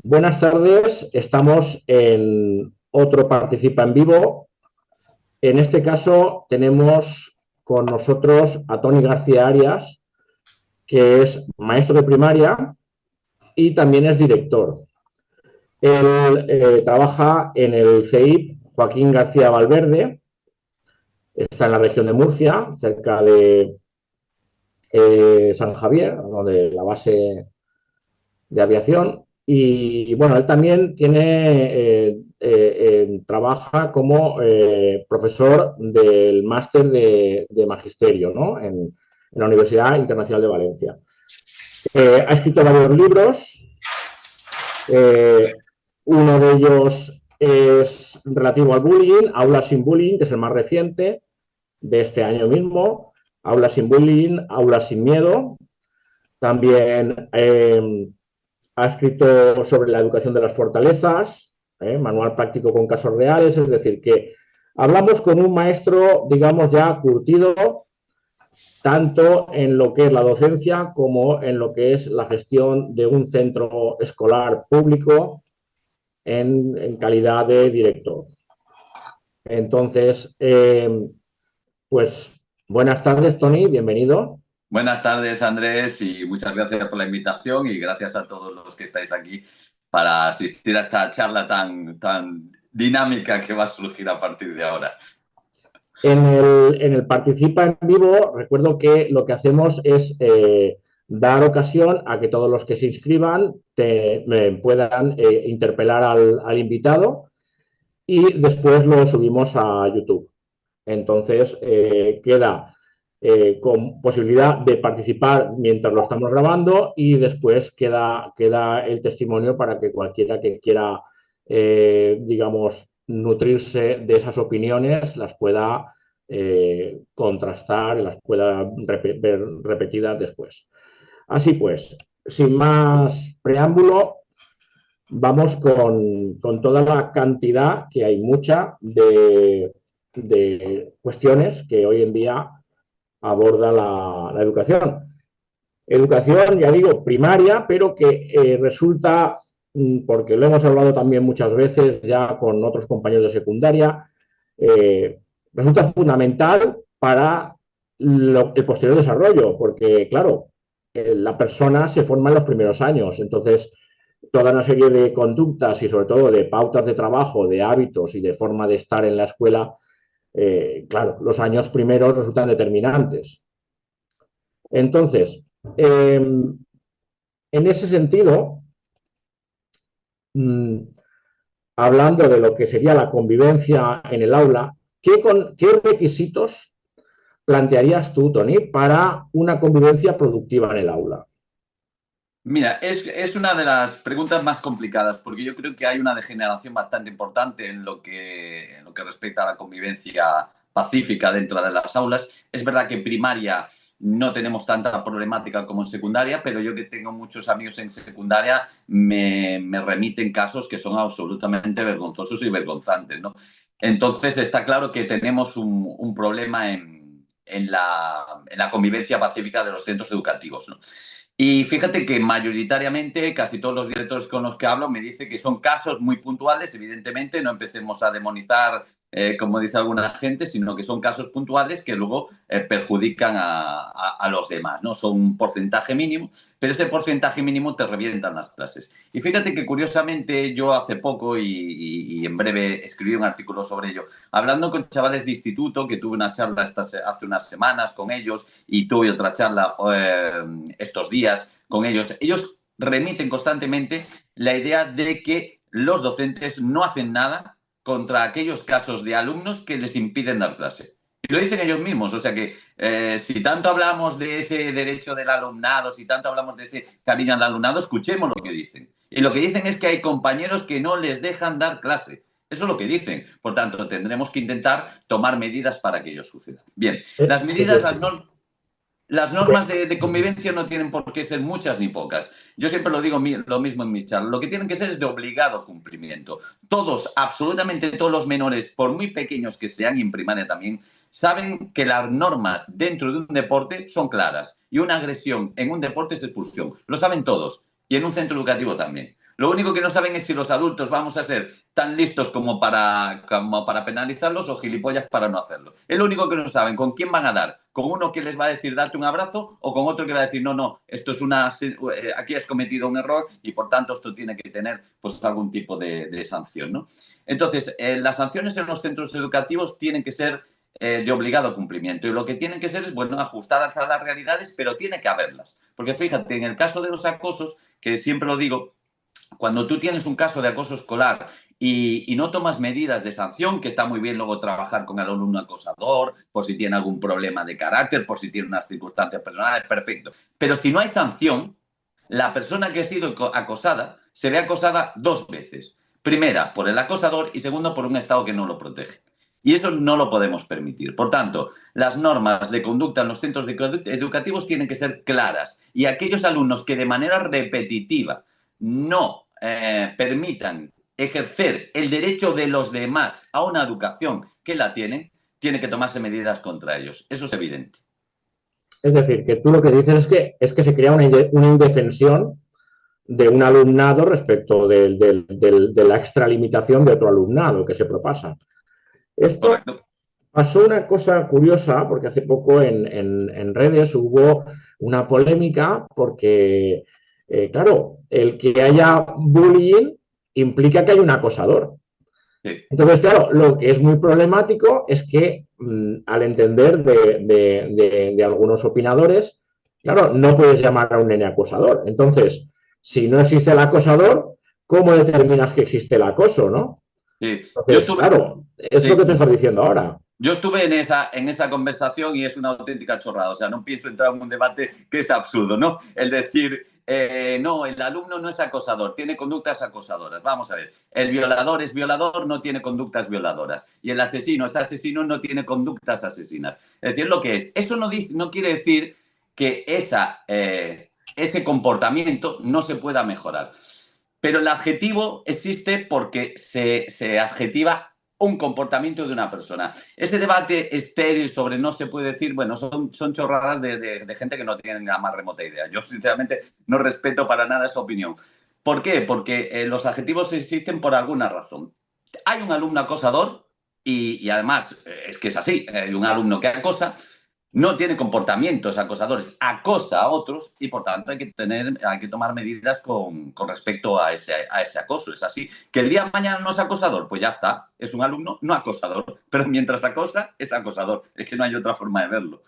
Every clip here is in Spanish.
Buenas tardes, estamos en otro Participa en Vivo. En este caso tenemos con nosotros a Toni García Arias, que es maestro de primaria y también es director. Él trabaja en el CEIP Joaquín García Valverde, está en la región de Murcia, cerca de San Javier, de la base de aviación. Y bueno, él también trabaja como profesor del máster de magisterio, ¿no? En la Universidad Internacional de Valencia. Ha escrito varios libros. Uno de ellos es relativo al bullying, Aulas sin bullying, que es el más reciente de este año mismo. Aulas sin bullying, Aulas sin miedo. También ha escrito sobre la educación de las fortalezas, manual práctico con casos reales, es decir, que hablamos con un maestro, digamos, ya curtido, tanto en lo que es la docencia como en lo que es la gestión de un centro escolar público en calidad de director. Entonces, pues buenas tardes, Toni, bienvenido. Buenas tardes, Andrés, y muchas gracias por la invitación y gracias a todos los que estáis aquí para asistir a esta charla tan dinámica que va a surgir a partir de ahora. En el Participa en Vivo, recuerdo que lo que hacemos es dar ocasión a que todos los que se inscriban puedan interpelar al invitado y después lo subimos a YouTube. Entonces, queda con posibilidad de participar mientras lo estamos grabando y después queda el testimonio para que cualquiera que quiera, digamos, nutrirse de esas opiniones las pueda contrastar y las pueda ver repetidas después. Así pues, sin más preámbulo, vamos con toda la cantidad, que hay mucha, de cuestiones que hoy en día aborda la educación. Educación, ya digo, primaria, pero que resulta, porque lo hemos hablado también muchas veces ya con otros compañeros de secundaria, resulta fundamental para el posterior desarrollo, porque, claro, la persona se forma en los primeros años, entonces toda una serie de conductas y sobre todo de pautas de trabajo, de hábitos y de forma de estar en la escuela, claro, los años primeros resultan determinantes. Entonces, en ese sentido, mmm, hablando de lo que sería la convivencia en el aula, ¿qué requisitos plantearías tú, Toni, para una convivencia productiva en el aula? Mira, es una de las preguntas más complicadas porque yo creo que hay una degeneración bastante importante en lo que respecta a la convivencia pacífica dentro de las aulas. Es verdad que en primaria no tenemos tanta problemática como en secundaria, pero yo que tengo muchos amigos en secundaria me remiten casos que son absolutamente vergonzosos y vergonzantes, ¿no? Entonces está claro que tenemos un problema en la convivencia pacífica de los centros educativos, ¿no? Y fíjate que mayoritariamente casi todos los directores con los que hablo me dicen que son casos muy puntuales, evidentemente, no empecemos a demonizar, como dice alguna gente, sino que son casos puntuales que luego perjudican a los demás, ¿no? Son un porcentaje mínimo, pero ese porcentaje mínimo te revientan las clases. Y fíjate que curiosamente yo hace poco, y en breve escribí un artículo sobre ello, hablando con chavales de instituto, que tuve una charla hace unas semanas con ellos y tuve otra charla estos días con ellos. Ellos remiten constantemente la idea de que los docentes no hacen nada contra aquellos casos de alumnos que les impiden dar clase. Y lo dicen ellos mismos, o sea que si tanto hablamos de ese derecho del alumnado, si tanto hablamos de ese cariño al alumnado, escuchemos lo que dicen. Y lo que dicen es que hay compañeros que no les dejan dar clase. Eso es lo que dicen. Por tanto, tendremos que intentar tomar medidas para que ello suceda. Bien, las medidas, las normas de convivencia no tienen por qué ser muchas ni pocas. Yo siempre lo digo lo mismo en mis charlas. Lo que tienen que ser es de obligado cumplimiento. Todos, absolutamente todos los menores, por muy pequeños que sean, y en primaria también, saben que las normas dentro de un deporte son claras. Y una agresión en un deporte es expulsión. Lo saben todos. Y en un centro educativo también. Lo único que no saben es si los adultos vamos a ser tan listos como para penalizarlos o gilipollas para no hacerlo. Es lo único que no saben. ¿Con quién van a dar? ¿Con uno que les va a decir darte un abrazo o con otro que va a decir no, no, esto es aquí has cometido un error y por tanto esto tiene que tener pues algún tipo de sanción, ¿no? Entonces, las sanciones en los centros educativos tienen que ser de obligado cumplimiento y lo que tienen que ser es, bueno, ajustadas a las realidades, pero tiene que haberlas. Porque fíjate, en el caso de los acosos, que siempre lo digo, cuando tú tienes un caso de acoso escolar y no tomas medidas de sanción, que está muy bien luego trabajar con el alumno acosador, por si tiene algún problema de carácter, por si tiene unas circunstancias personales, perfecto. Pero si no hay sanción, la persona que ha sido acosada se ve acosada dos veces. Primera, por el acosador y segundo, por un Estado que no lo protege. Y eso no lo podemos permitir. Por tanto, las normas de conducta en los centros educativos tienen que ser claras y aquellos alumnos que de manera repetitiva no permitan ejercer el derecho de los demás a una educación que la tienen, tiene que tomarse medidas contra ellos. Eso es evidente. Es decir, que tú lo que dices es que se crea una indefensión de un alumnado respecto de la extralimitación de otro alumnado que se propasa. Esto Correcto. pasó una cosa curiosa, porque hace poco en redes hubo una polémica, porque, claro, el que haya bullying implica que hay un acosador. Sí. Entonces, claro, lo que es muy problemático es que, al entender de algunos opinadores, claro, no puedes llamar a un nene acosador. Entonces, si no existe el acosador, ¿cómo determinas que existe el acoso, no? Sí. Entonces, claro, es lo Sí. que te estás diciendo ahora. Yo estuve en esa conversación y es una auténtica chorrada. O sea, no pienso entrar en un debate que es absurdo, ¿no? El decir, no, el alumno no es acosador, tiene conductas acosadoras. Vamos a ver, el violador es violador, no tiene conductas violadoras. Y el asesino es asesino, no tiene conductas asesinas. Es decir, lo que es. Eso no quiere decir que ese comportamiento no se pueda mejorar. Pero el adjetivo existe porque se adjetiva un comportamiento de una persona. Ese debate estéril sobre no se puede decir, bueno, son chorradas de gente que no tiene la más remota idea. Yo, sinceramente, no respeto para nada esa opinión. ¿Por qué? Porque los adjetivos existen por alguna razón. Hay un alumno acosador y además es que es así, hay un alumno que acosa, no tiene comportamientos acosadores, acosa a otros y por tanto hay que tomar medidas con respecto a ese acoso. Es así. Que el día de mañana no es acosador, pues ya está, es un alumno no acosador, pero mientras acosa, es acosador. Es que no hay otra forma de verlo.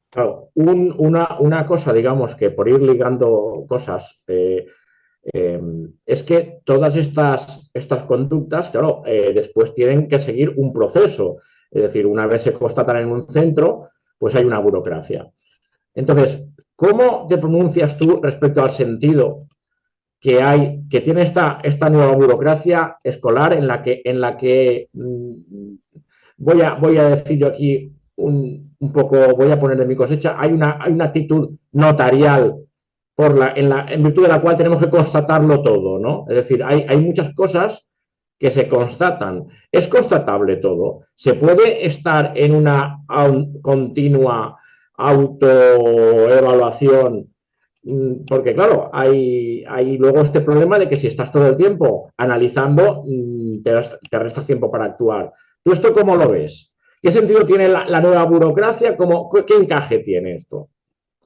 Claro, una cosa, digamos, que por ir ligando cosas, es que todas estas conductas, claro, después tienen que seguir un proceso. Es decir, una vez se constatan en un centro, pues hay una burocracia. Entonces, ¿cómo te pronuncias tú respecto al sentido que tiene esta nueva burocracia escolar en la que voy a decir yo aquí un poco, voy a poner de mi cosecha, hay una actitud notarial en virtud de la cual tenemos que constatarlo todo, ¿no? Es decir, hay muchas cosas que se constatan. Es constatable todo. Se puede estar en una continua autoevaluación, porque claro, hay luego este problema de que si estás todo el tiempo analizando, te restas tiempo para actuar. ¿Tú esto cómo lo ves? ¿Qué sentido tiene la nueva burocracia? ¿Qué encaje tiene esto?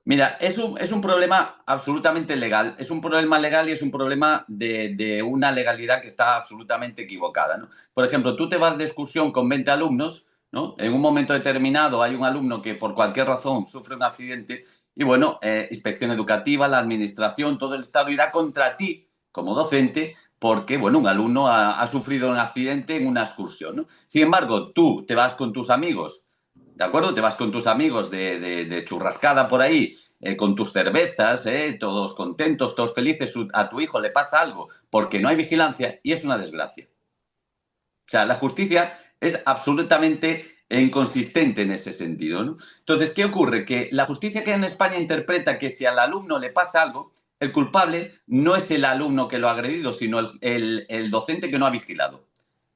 Mira, es un problema absolutamente legal. Es un problema legal y es un problema de una legalidad que está absolutamente equivocada, ¿no? Por ejemplo, tú te vas de excursión con 20 alumnos, ¿no? En un momento determinado hay un alumno que por cualquier razón sufre un accidente y, bueno, inspección educativa, la administración, todo el Estado irá contra ti como docente porque, bueno, un alumno ha sufrido un accidente en una excursión, ¿no? Sin embargo, tú te vas con tus amigos. ¿De acuerdo? Te vas con tus amigos de churrascada por ahí, con tus cervezas, todos contentos, todos felices. A tu hijo le pasa algo porque no hay vigilancia y es una desgracia. O sea, la justicia es absolutamente inconsistente en ese sentido, ¿no? Entonces, ¿qué ocurre? Que la justicia que en España interpreta que si al alumno le pasa algo, el culpable no es el alumno que lo ha agredido, sino el docente que no ha vigilado.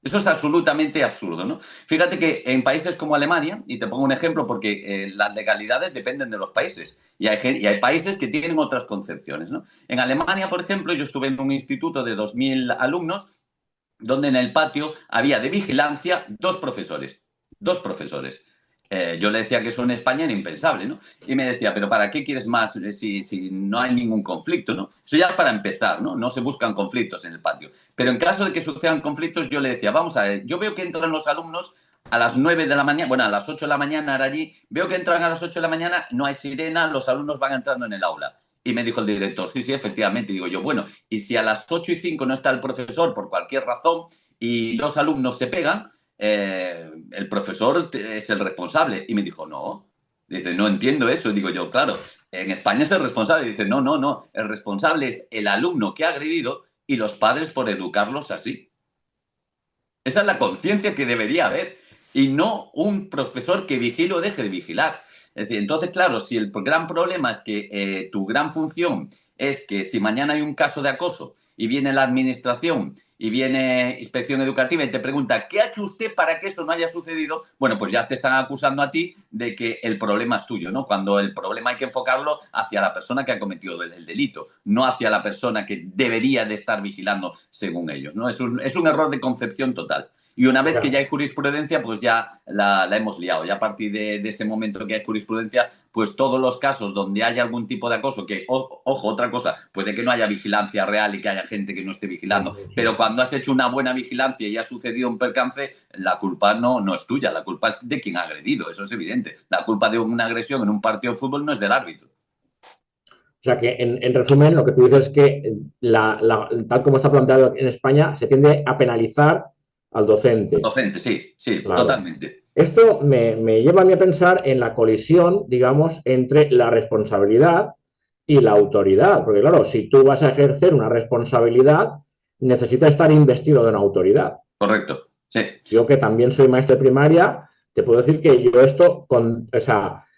Eso es absolutamente absurdo, ¿no? Fíjate que en países como Alemania, y te pongo un ejemplo porque las legalidades dependen de los países, y hay países que tienen otras concepciones, ¿no? En Alemania, por ejemplo, yo estuve en un instituto de 2000 alumnos donde en el patio había de vigilancia dos profesores. Dos profesores. Yo le decía que eso en España era impensable, ¿no? Y me decía, pero ¿para qué quieres más si no hay ningún conflicto, ¿no? Eso ya para empezar, ¿no? No se buscan conflictos en el patio. Pero en caso de que sucedan conflictos, yo le decía, vamos a ver, yo veo que entran los alumnos a las 9 de la mañana, bueno, a las 8 de la mañana era allí, veo que entran a las 8 de la mañana, no hay sirena, los alumnos van entrando en el aula. Y me dijo el director, sí, sí, efectivamente. Y digo yo, bueno, y si a las 8:05 no está el profesor por cualquier razón y los alumnos se pegan, el profesor es el responsable. Y me dijo, no. Dice, no entiendo eso. Y digo yo, claro, en España es el responsable. Y dice, no, no, no. El responsable es el alumno que ha agredido y los padres por educarlos así. Esa es la conciencia que debería haber y no un profesor que vigile o deje de vigilar. Es decir, entonces, claro, si el gran problema es que tu gran función es que si mañana hay un caso de acoso y viene la administración y viene inspección educativa y te pregunta ¿qué ha hecho usted para que eso no haya sucedido? Bueno, pues ya te están acusando a ti de que el problema es tuyo, ¿no? Cuando el problema hay que enfocarlo hacia la persona que ha cometido el delito, no hacia la persona que debería de estar vigilando según ellos, ¿no? Es un error de concepción total. Y una vez que ya hay jurisprudencia, pues ya la hemos liado. Ya a partir de ese momento que hay jurisprudencia, pues todos los casos donde haya algún tipo de acoso, que, ojo, otra cosa, puede que no haya vigilancia real y que haya gente que no esté vigilando, pero cuando has hecho una buena vigilancia y ha sucedido un percance, la culpa no es tuya, la culpa es de quien ha agredido, eso es evidente. La culpa de una agresión en un partido de fútbol no es del árbitro. O sea que, en resumen, lo que tú dices es que, tal como está planteado en España, se tiende a penalizar al docente. Docente, sí, sí, claro. Totalmente. Esto me lleva a mí a pensar en la colisión, digamos, entre la responsabilidad y la autoridad. Porque, claro, si tú vas a ejercer una responsabilidad, necesitas estar investido de una autoridad. Correcto, sí. Yo, que también soy maestro de primaria, te puedo decir que yo esto,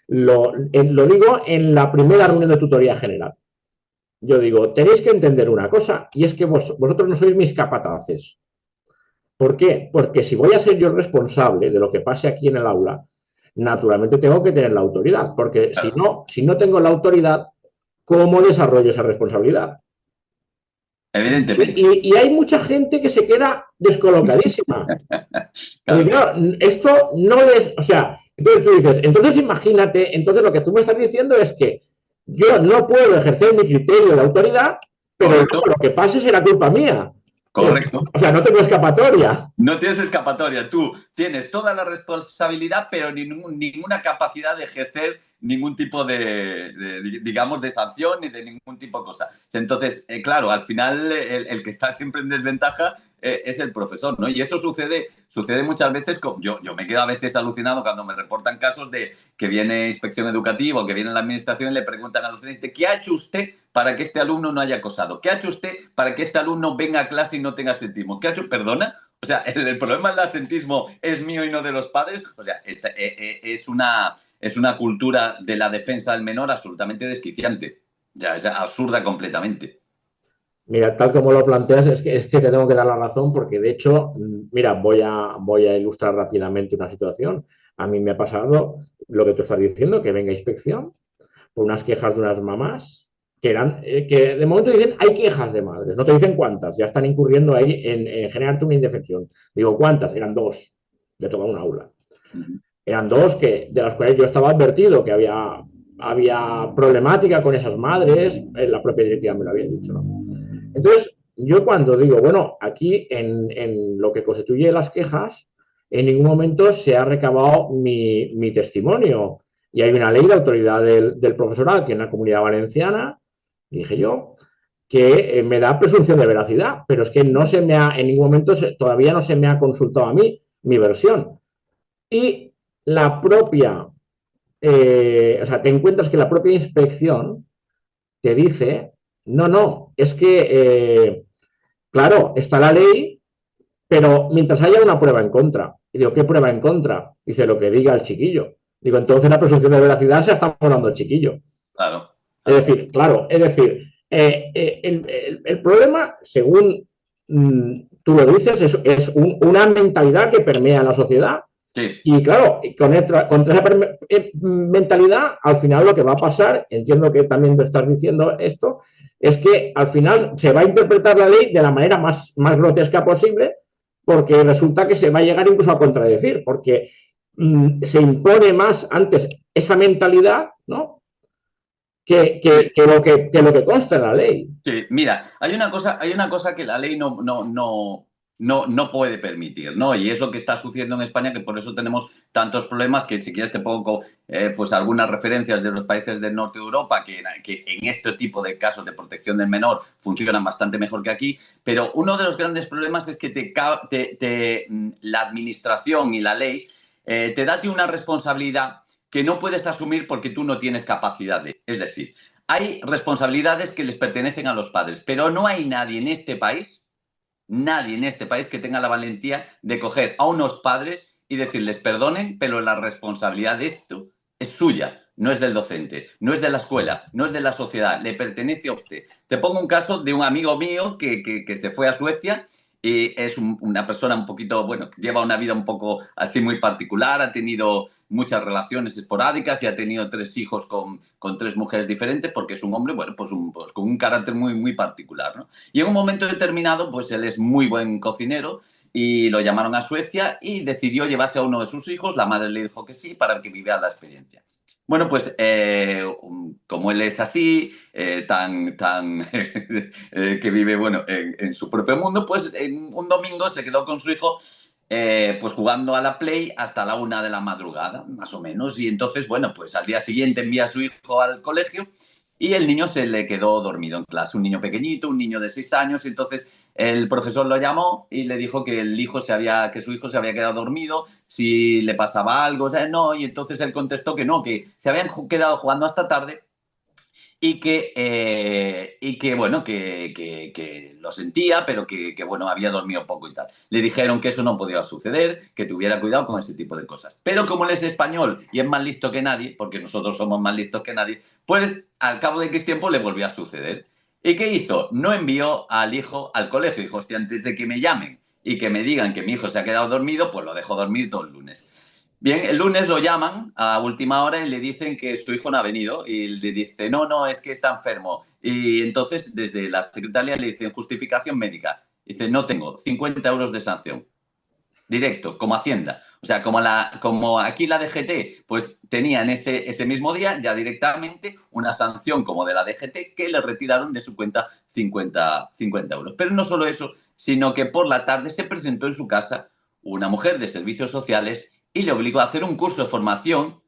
lo digo en la primera reunión de tutoría general. Yo digo, tenéis que entender una cosa, y es que vosotros no sois mis capataces. ¿Por qué? Porque si voy a ser yo responsable de lo que pase aquí en el aula, naturalmente tengo que tener la autoridad, porque claro, si no tengo la autoridad, ¿cómo desarrollo esa responsabilidad? Evidentemente. Y hay mucha gente que se queda descolocadísima. Claro. Claro, esto no es, o sea, entonces tú dices, entonces imagínate, entonces lo que tú me estás diciendo es que yo no puedo ejercer mi criterio de autoridad, pero lo que pase será culpa mía. Correcto. O sea, no tengo escapatoria. No tienes escapatoria. Tú tienes toda la responsabilidad, pero ninguna capacidad de ejercer ningún tipo digamos, de sanción ni de ningún tipo de cosa. Entonces, claro, al final el que está siempre en desventaja es el profesor, ¿no? Y eso sucede muchas veces. Yo me quedo a veces alucinado cuando me reportan casos de que viene inspección educativa o que viene la administración y le preguntan al docente ¿qué ha hecho usted para que este alumno no haya acosado? ¿Qué ha hecho usted para que este alumno venga a clase y no tenga asentismo? ¿Qué ha hecho? ¿Perdona? O sea, el problema del asentismo es mío y no de los padres. O sea, es una cultura de la defensa del menor absolutamente desquiciante. Ya, es absurda completamente. Mira, tal como lo planteas, es que te tengo que dar la razón, porque de hecho, mira, voy a ilustrar rápidamente una situación. A mí me ha pasado lo que tú estás diciendo, que venga inspección por unas quejas de unas mamás que de momento dicen hay quejas de madres, no te dicen cuántas, ya están incurriendo ahí en generarte una indefensión. Digo, ¿cuántas? Eran dos de toda una aula. Eran dos de las cuales yo estaba advertido que había problemática con esas madres, la propia directiva me lo había dicho, ¿no? Entonces, yo cuando digo, bueno, aquí en lo que constituye las quejas, en ningún momento se ha recabado mi testimonio. Y hay una ley de autoridad del profesorado que en la Comunidad Valenciana, dije yo, que me da presunción de veracidad, pero es que no se me ha, en ningún momento, todavía no se me ha consultado a mí mi versión. Y la propia, o sea, te encuentras que la propia inspección te dice, no, es que, claro, está la ley, pero mientras haya una prueba en contra. Y digo, ¿qué prueba en contra? Dice, lo que diga el chiquillo. Digo, entonces la presunción de veracidad se está dando el chiquillo. Claro. Es decir, el problema, según tú lo dices, es una mentalidad que permea la sociedad. Sí. Y claro, contra esa mentalidad, al final lo que va a pasar, entiendo que también lo estás diciendo esto, es que al final se va a interpretar la ley de la manera más grotesca posible, porque resulta que se va a llegar incluso a contradecir, porque se impone más antes esa mentalidad, ¿no? Que lo que consta en la ley. Sí, mira, hay una cosa que la ley no puede permitir, ¿no? Y es lo que está sucediendo en España, que por eso tenemos tantos problemas, que si quieres te pongo pues algunas referencias de los países del norte de Europa, que en este tipo de casos de protección del menor funcionan bastante mejor que aquí, pero uno de los grandes problemas es que la administración y la ley te da una responsabilidad que no puedes asumir porque tú no tienes capacidad de. Es decir, hay responsabilidades que les pertenecen a los padres, pero no hay nadie en este país que tenga la valentía de coger a unos padres y decirles perdonen, pero la responsabilidad de esto es suya, no es del docente, no es de la escuela, no es de la sociedad, le pertenece a usted. Te pongo un caso de un amigo mío que se fue a Suecia y es una persona un poquito, bueno, lleva una vida un poco así muy particular, ha tenido muchas relaciones esporádicas y ha tenido 3 hijos con 3 mujeres diferentes porque es un hombre, bueno, pues con un carácter muy particular, ¿no? Y en un momento determinado, pues él es muy buen cocinero y lo llamaron a Suecia y decidió llevarse a uno de sus hijos. La madre le dijo que sí para que viviera la experiencia. Bueno, pues como él es así, que vive bueno, en su propio mundo, pues un domingo se quedó con su hijo pues jugando a la Play hasta la 1 de la madrugada, más o menos. Y entonces, bueno, pues al día siguiente envía a su hijo al colegio y el niño se le quedó dormido en clase. Un niño pequeñito, un niño de 6 años. Y entonces el profesor lo llamó y le dijo que que su hijo se había quedado dormido, si le pasaba algo, o sea, no. Y entonces él contestó que no, que se habían quedado jugando hasta tarde y que bueno, que lo sentía, pero que, bueno, había dormido poco y tal. Le dijeron que eso no podía suceder, que tuviera cuidado con ese tipo de cosas. Pero como él es español y es más listo que nadie, porque nosotros somos más listos que nadie, pues al cabo de X tiempo le volvió a suceder. ¿Y qué hizo? No envió al hijo al colegio. Dijo, hostia, antes de que me llamen y que me digan que mi hijo se ha quedado dormido, pues lo dejo dormir todo el lunes. Bien, el lunes lo llaman a última hora y le dicen que su hijo no ha venido y le dice, no, es que está enfermo. Y entonces desde la secretaría le dicen justificación médica. Dice, no tengo 50 euros de sanción. Directo, como Hacienda. O sea, como aquí la DGT, pues tenían ese mismo día ya directamente una sanción como de la DGT que le retiraron de su cuenta 50 euros. Pero no solo eso, sino que por la tarde se presentó en su casa una mujer de servicios sociales y le obligó a hacer un curso de formación,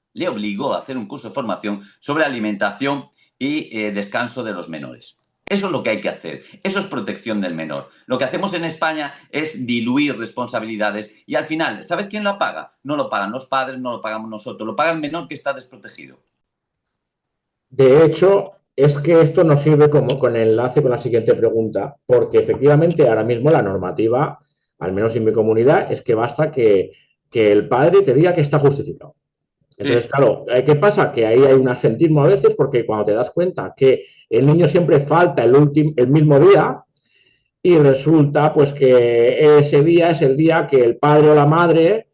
sobre alimentación y descanso de los menores. Eso es lo que hay que hacer. Eso es protección del menor. Lo que hacemos en España es diluir responsabilidades y al final, ¿sabes quién lo paga? No lo pagan los padres, no lo pagamos nosotros, lo paga el menor que está desprotegido. De hecho, es que esto nos sirve como con enlace con la siguiente pregunta, porque efectivamente ahora mismo la normativa, al menos en mi comunidad, es que basta que el padre te diga que está justificado. Entonces, Sí, claro, ¿qué pasa? Que ahí hay un absentismo a veces porque cuando te das cuenta que el niño siempre falta el mismo día y resulta pues que ese día es el día que el padre o la madre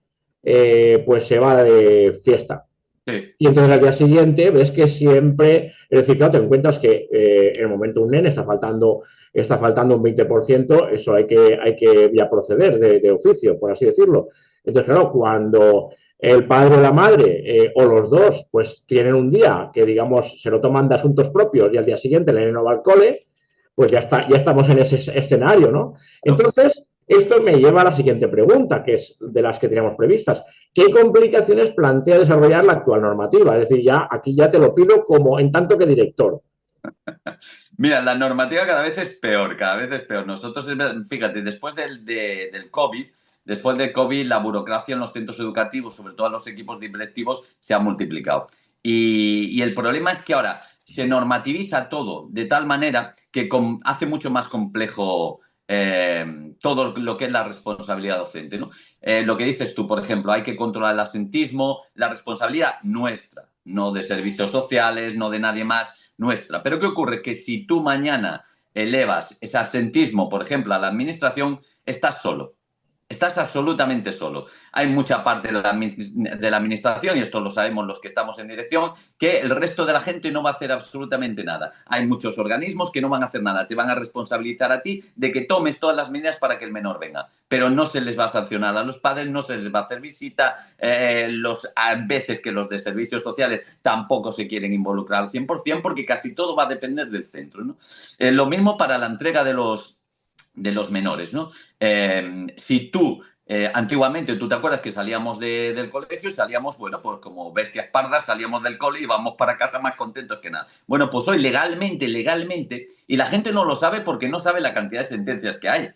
pues se va de fiesta. sí. Y entonces al día siguiente ves que siempre, es decir, claro, te encuentras que en el momento un nene está faltando un 20%, eso hay que ya proceder de oficio, por así decirlo. Entonces, claro, cuando el padre o la madre o los dos pues tienen un día que digamos se lo toman de asuntos propios y al día siguiente el nene no va al cole, pues ya estamos en ese escenario, ¿no? Entonces, esto me lleva a la siguiente pregunta, que es de las que teníamos previstas. ¿Qué complicaciones plantea desarrollar la actual normativa? Es decir, aquí ya te lo pido como en tanto que director. Mira, la normativa cada vez es peor, cada vez es peor. Nosotros, fíjate, después del COVID, la burocracia en los centros educativos, sobre todo en los equipos directivos, se ha multiplicado. Y el problema es que ahora se normativiza todo de tal manera que hace mucho más complejo todo lo que es la responsabilidad docente, ¿no? Lo que dices tú, por ejemplo, hay que controlar el absentismo, la responsabilidad nuestra, no de servicios sociales, no de nadie más, nuestra. Pero ¿qué ocurre? Que si tú mañana elevas ese absentismo, por ejemplo, a la administración, estás solo. Estás absolutamente solo. Hay mucha parte de la administración, y esto lo sabemos los que estamos en dirección, que el resto de la gente no va a hacer absolutamente nada. Hay muchos organismos que no van a hacer nada. Te van a responsabilizar a ti de que tomes todas las medidas para que el menor venga. Pero no se les va a sancionar a los padres, no se les va a hacer visita. A veces que los de servicios sociales tampoco se quieren involucrar al 100% porque casi todo va a depender del centro, ¿no? Lo mismo para la entrega de los menores, ¿no? Si tú, antiguamente, tú te acuerdas que salíamos del colegio y salíamos, bueno, pues como bestias pardas, salíamos del cole y íbamos para casa más contentos que nada. Bueno, pues hoy legalmente, y la gente no lo sabe porque no sabe la cantidad de sentencias que hay.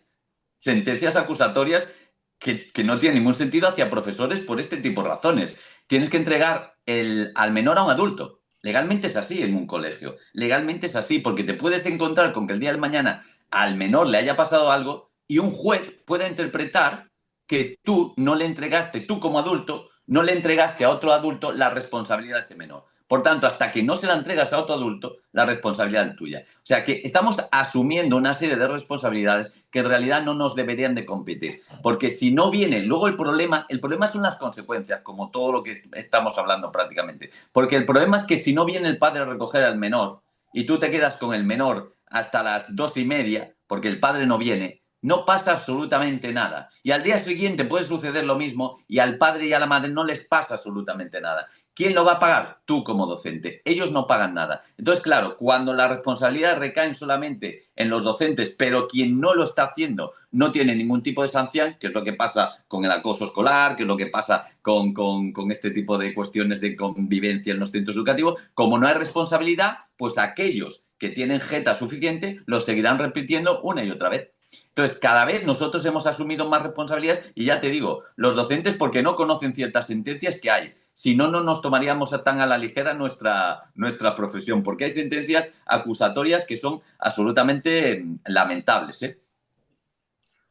Sentencias acusatorias que no tienen ningún sentido hacia profesores por este tipo de razones. Tienes que entregar al menor a un adulto. Legalmente es así en un colegio. Legalmente es así porque te puedes encontrar con que el día de mañana al menor le haya pasado algo y un juez pueda interpretar que tú no le entregaste, tú como adulto, no le entregaste a otro adulto la responsabilidad de ese menor. Por tanto, hasta que no se la entregas a otro adulto, la responsabilidad es tuya. O sea que estamos asumiendo una serie de responsabilidades que en realidad no nos deberían de competir. Porque si no viene, luego el problema son las consecuencias, como todo lo que estamos hablando prácticamente. Porque el problema es que si no viene el padre a recoger al menor y tú te quedas con el menor hasta las 2:30, porque el padre no viene, no pasa absolutamente nada. Y al día siguiente puede suceder lo mismo y al padre y a la madre no les pasa absolutamente nada. ¿Quién lo va a pagar? Tú como docente. Ellos no pagan nada. Entonces, claro, cuando la responsabilidad recae solamente en los docentes, pero quien no lo está haciendo no tiene ningún tipo de sanción, que es lo que pasa con el acoso escolar, que es lo que pasa con este tipo de cuestiones de convivencia en los centros educativos, como no hay responsabilidad, pues aquellos que tienen jeta suficiente lo seguirán repitiendo una y otra vez. Entonces, cada vez nosotros hemos asumido más responsabilidades y ya te digo, los docentes porque no conocen ciertas sentencias que hay. Si no, no nos tomaríamos tan a la ligera nuestra profesión, porque hay sentencias acusatorias que son absolutamente lamentables, ¿eh?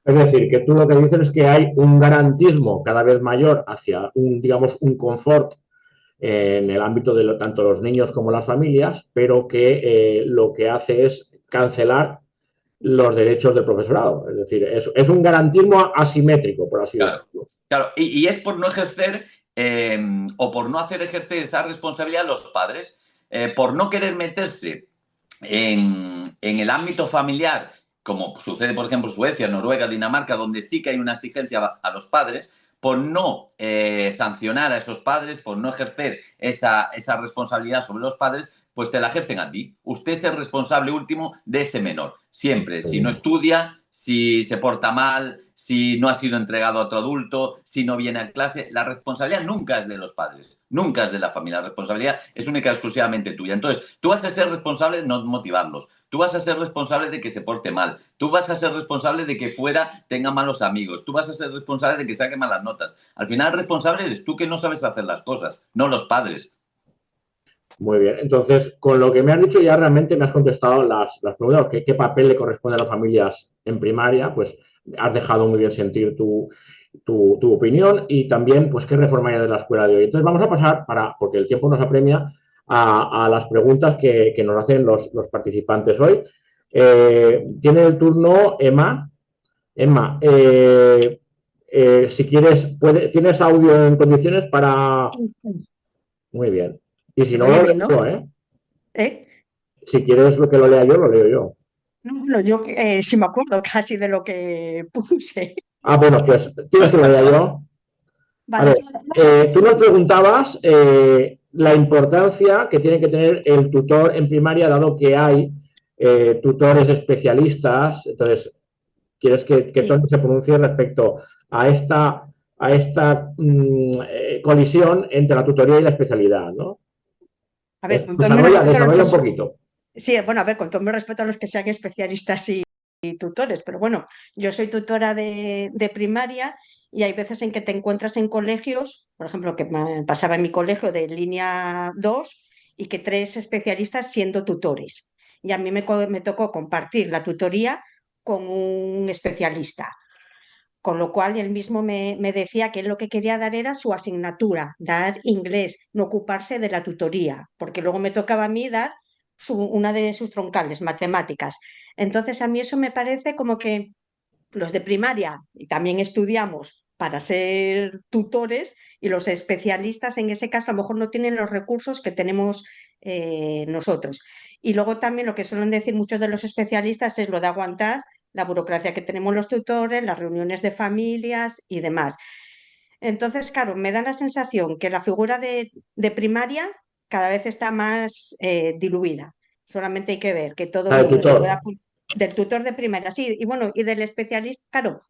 Es decir, que tú lo que dices es que hay un garantismo cada vez mayor hacia digamos, un confort en el ámbito de tanto los niños como las familias, pero que lo que hace es cancelar los derechos del profesorado. Es decir, es un garantismo asimétrico, por así Claro, decirlo. claro. Y es por no ejercer o por no hacer ejercer esa responsabilidad a los padres, por no querer meterse en el ámbito familiar, como sucede, por ejemplo, en Suecia, Noruega, Dinamarca, donde sí que hay una exigencia a los padres, por no sancionar a esos padres, por no ejercer esa responsabilidad sobre los padres, pues te la ejercen a ti. Usted es el responsable último de ese menor. Siempre, si no estudia, si se porta mal, si no ha sido entregado a otro adulto, si no viene a clase, la responsabilidad nunca es de los padres. Nunca es de la familia. La responsabilidad es única y exclusivamente tuya. Entonces, tú vas a ser responsable de no motivarlos. Tú vas a ser responsable de que se porte mal. Tú vas a ser responsable de que fuera tenga malos amigos. Tú vas a ser responsable de que saque malas notas. Al final, el responsable eres tú que no sabes hacer las cosas, no los padres. Muy bien. Entonces, con lo que me has dicho ya realmente me has contestado las preguntas. ¿Qué papel le corresponde a las familias en primaria? Pues has dejado muy bien sentir tu opinión y también, pues, qué reformaría de la escuela de hoy. Entonces, vamos a pasar, porque el tiempo nos apremia, a las preguntas que nos hacen los participantes hoy. Tiene el turno Emma. Emma, si quieres, ¿tienes audio en condiciones para...? Muy bien. Y si ¿Se no, me oye lo bien, leo no? yo, ¿eh? ¿Eh? Si quieres lo que lo lea yo, lo leo yo. No, bueno, yo sí me acuerdo casi de lo que puse. Ah, bueno, pues ¿quieres que lo lea yo? A Vale, ver, sí, vamos a ver tú nos si... preguntabas la importancia que tiene que tener el tutor en primaria, dado que hay tutores especialistas. Entonces, ¿quieres que Sí. Tony se pronuncie respecto a esta colisión entre la tutoría y la especialidad, ¿no? A ver, con todo mi Desarrolla, respeto a los que... desarrolla un poquito. Sí, bueno, a ver, con todo mi respeto a los que sean especialistas y tutores, pero bueno, yo soy tutora de primaria y hay veces en que te encuentras en colegios, por ejemplo, que me pasaba en mi colegio de línea 2 y que tres especialistas siendo tutores. Y a mí me tocó compartir la tutoría con un especialista. Con lo cual él mismo me decía que él lo que quería dar era su asignatura, dar inglés, no ocuparse de la tutoría, porque luego me tocaba a mí dar una de sus troncales, matemáticas. Entonces, a mí eso me parece como que los de primaria y también estudiamos para ser tutores y los especialistas en ese caso a lo mejor no tienen los recursos que tenemos nosotros. Y luego también lo que suelen decir muchos de los especialistas es lo de aguantar la burocracia que tenemos los tutores, las reuniones de familias y demás. Entonces, claro, me da la sensación que la figura de primaria cada vez está más diluida. Solamente hay que ver que todo el Ah, el mundo se tutor. pueda del tutor de primaria, sí, y bueno, y del especialista, claro,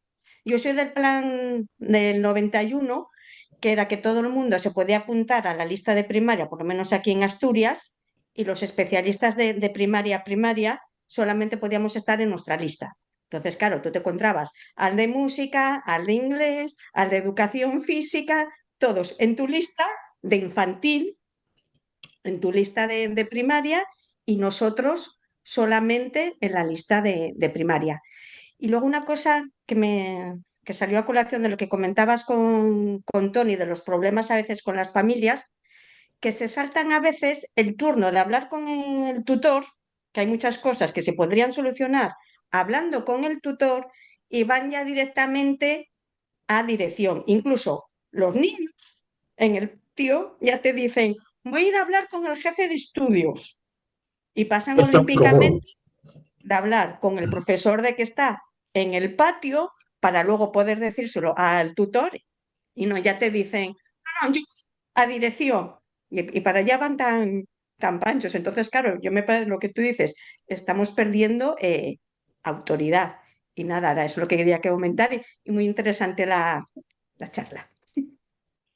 yo soy del plan del 91, que era que todo el mundo se podía apuntar a la lista de primaria, por lo menos aquí en Asturias, y los especialistas de primaria a primaria solamente podíamos estar en nuestra lista. Entonces, claro, tú te encontrabas al de música, al de inglés, al de educación física, todos en tu lista de infantil, en tu lista de primaria, y nosotros solamente en la lista de primaria. Y luego una cosa que salió a colación de lo que comentabas con Tony, de los problemas a veces con las familias, que se saltan a veces el turno de hablar con el tutor, que hay muchas cosas que se podrían solucionar hablando con el tutor y van ya directamente a dirección. Incluso los niños en el patio ya te dicen, voy a ir a hablar con el jefe de estudios y pasan Esto es muy común. olímpicamente de hablar con el profesor de que está en el patio para luego poder decírselo al tutor y no, ya te dicen, no, no, yo a dirección y para allá van tan panchos. Entonces, claro, yo me parece lo que tú dices, estamos perdiendo autoridad. Y nada, era eso lo que quería que comentar y muy interesante la charla.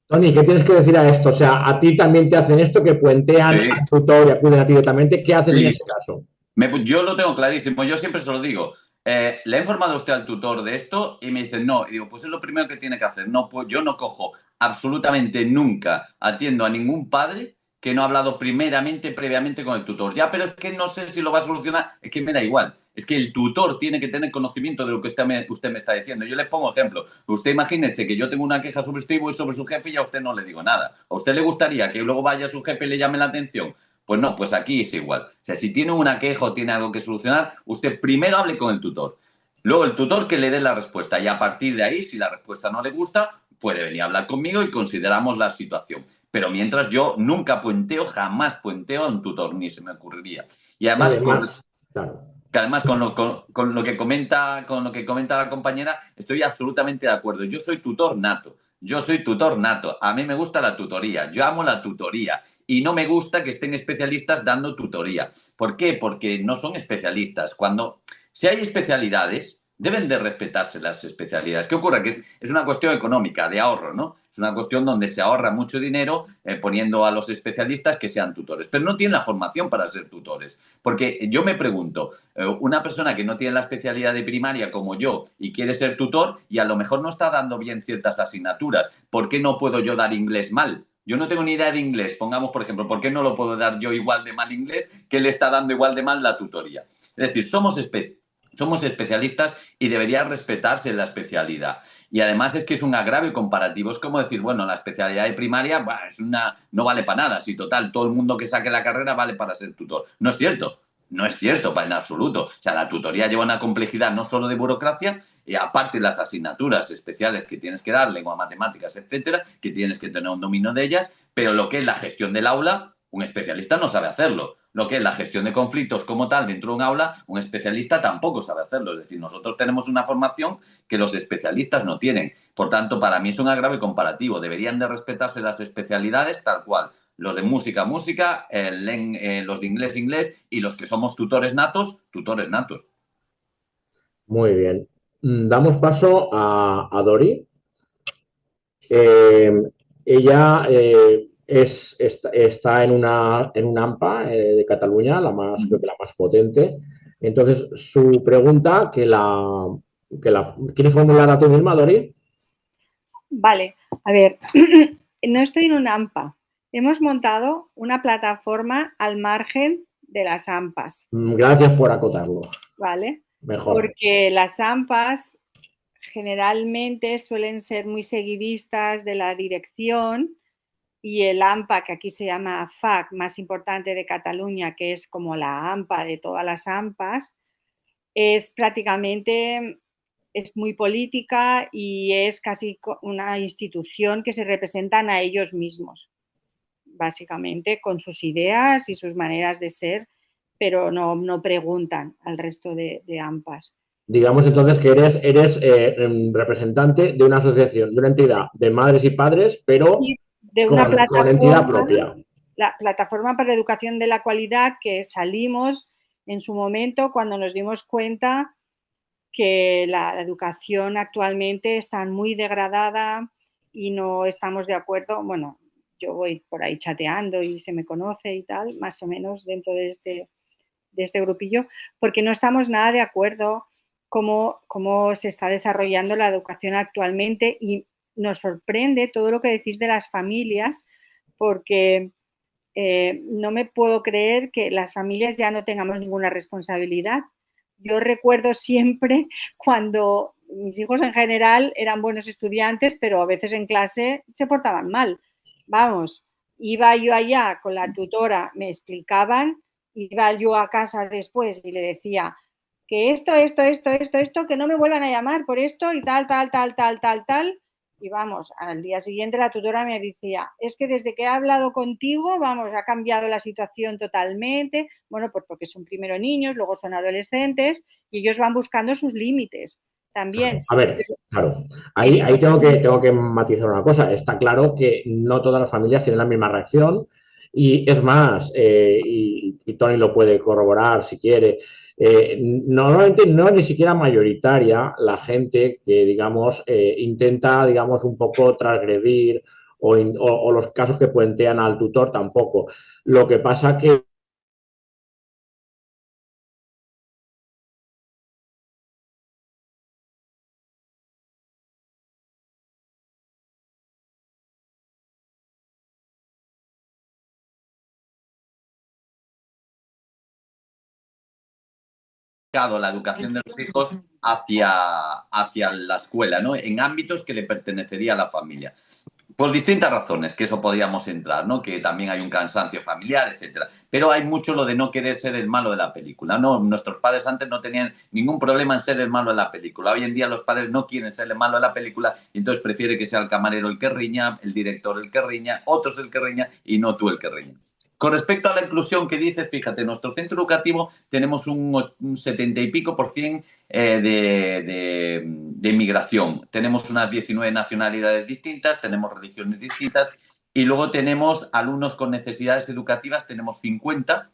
Tony, ¿qué tienes que decir a esto? O sea, a ti también te hacen esto, que puentean Sí, al tutor y acuden a ti directamente. ¿Qué haces en sí. este caso? Yo lo tengo clarísimo, yo siempre se lo digo. ¿Le ha informado usted al tutor de esto? Y me dicen no. Y digo, pues es lo primero que tiene que hacer. No, pues yo no cojo absolutamente nunca, atiendo a ningún padre que no ha hablado previamente con el tutor. Ya, pero es que no sé si lo va a solucionar, es que me da igual. Es que el tutor tiene que tener conocimiento de lo que usted me está diciendo. Yo les pongo ejemplo. Usted imagínese que yo tengo una queja sobre usted y voy sobre su jefe y a usted no le digo nada. ¿A usted le gustaría que luego vaya su jefe y le llame la atención? Pues no, pues aquí es igual. O sea, si tiene una queja o tiene algo que solucionar, usted primero hable con el tutor. Luego el tutor que le dé la respuesta y a partir de ahí, si la respuesta no le gusta, puede venir a hablar conmigo y consideramos la situación. Pero mientras yo nunca puenteo, jamás puenteo a un tutor, ni se me ocurriría. Y Y además, además, claro. con lo que comenta la compañera, estoy absolutamente de acuerdo. Yo soy tutor nato. Yo soy tutor nato. A mí me gusta la tutoría. Yo amo la tutoría. Y no me gusta que estén especialistas dando tutoría. ¿Por qué? Porque no son especialistas. Si hay especialidades, deben de respetarse las especialidades. ¿Qué ocurre? Que es una cuestión económica, de ahorro, ¿no? Es una cuestión donde se ahorra mucho dinero poniendo a los especialistas que sean tutores. Pero no tienen la formación para ser tutores. Porque yo me pregunto, una persona que no tiene la especialidad de primaria como yo y quiere ser tutor y a lo mejor no está dando bien ciertas asignaturas, ¿por qué no puedo yo dar inglés mal? Yo no tengo ni idea de inglés, pongamos por ejemplo, ¿por qué no lo puedo dar yo igual de mal inglés que él está dando igual de mal la tutoría? Es decir, somos especialistas y debería respetarse la especialidad. Y además es que es un agravio comparativo. Es como decir, bueno, la especialidad de primaria no vale para nada. Si total, todo el mundo que saque la carrera vale para ser tutor. No es cierto. No es cierto, en absoluto. O sea, la tutoría lleva una complejidad no solo de burocracia, y aparte las asignaturas especiales que tienes que dar, lengua, matemáticas, etcétera, que tienes que tener un dominio de ellas, pero lo que es la gestión del aula, un especialista no sabe hacerlo. Lo que es la gestión de conflictos como tal dentro de un aula, un especialista tampoco sabe hacerlo. Es decir, nosotros tenemos una formación que los especialistas no tienen. Por tanto, para mí es un agravio comparativo. Deberían de respetarse las especialidades tal cual. Los de música, música, los de inglés, inglés y los que somos tutores natos, tutores natos. Muy bien. Damos paso a Dori. Eh, ella está en una AMPA de Cataluña, creo que la más potente. Entonces, su pregunta, ¿quieres formular a tú misma, Dori? Vale, a ver, no estoy en un AMPA. Hemos montado una plataforma al margen de las AMPAs, Gracias por acotarlo. ¿vale? Mejor. Porque las AMPAs generalmente suelen ser muy seguidistas de la dirección y el AMPA, que aquí se llama FAC, más importante de Cataluña, que es como la AMPA de todas las AMPAs, es prácticamente, es muy política y es casi una institución que se representan a ellos mismos, básicamente, con sus ideas y sus maneras de ser, pero no preguntan al resto de AMPAs. Digamos entonces que eres representante de una asociación, de una entidad de madres y padres, pero Sí, de una con entidad plataforma, propia. la plataforma para la educación de la cualidad, que salimos en su momento cuando nos dimos cuenta que la educación actualmente está muy degradada y no estamos de acuerdo. Bueno, yo voy por ahí chateando y se me conoce y tal, más o menos dentro de este grupillo, porque no estamos nada de acuerdo cómo se está desarrollando la educación actualmente y nos sorprende todo lo que decís de las familias, porque no me puedo creer que las familias ya no tengamos ninguna responsabilidad. Yo recuerdo siempre cuando mis hijos en general eran buenos estudiantes, pero a veces en clase se portaban mal. Vamos, iba yo allá con la tutora, me explicaban, iba yo a casa después y le decía que esto, que no me vuelvan a llamar por esto y tal, tal, tal, tal, tal, tal. Y vamos, al día siguiente la tutora me decía, es que desde que he hablado contigo, vamos, ha cambiado la situación totalmente. Bueno, pues porque son primero niños, luego son adolescentes y ellos van buscando sus límites también. A ver, claro, ahí tengo que matizar una cosa. Está claro que no todas las familias tienen la misma reacción y es más, y Tony lo puede corroborar si quiere, normalmente no es ni siquiera mayoritaria la gente que, digamos, intenta, digamos, un poco transgredir o los casos que puentean al tutor tampoco. Lo que pasa que la educación de los hijos hacia la escuela, ¿no? En ámbitos que le pertenecería a la familia. Por distintas razones, que eso podríamos entrar, ¿no? Que también hay un cansancio familiar, etcétera. Pero hay mucho lo de no querer ser el malo de la película, ¿no? Nuestros padres antes no tenían ningún problema en ser el malo de la película. Hoy en día los padres no quieren ser el malo de la película y entonces prefiere que sea el camarero el que riña, el director el que riña, otros el que riña y no tú el que riña. Con respecto a la inclusión que dices, fíjate, en nuestro centro educativo tenemos un 70 y pico por cien de inmigración. Tenemos unas 19 nacionalidades distintas, tenemos religiones distintas y luego tenemos alumnos con necesidades educativas, tenemos 50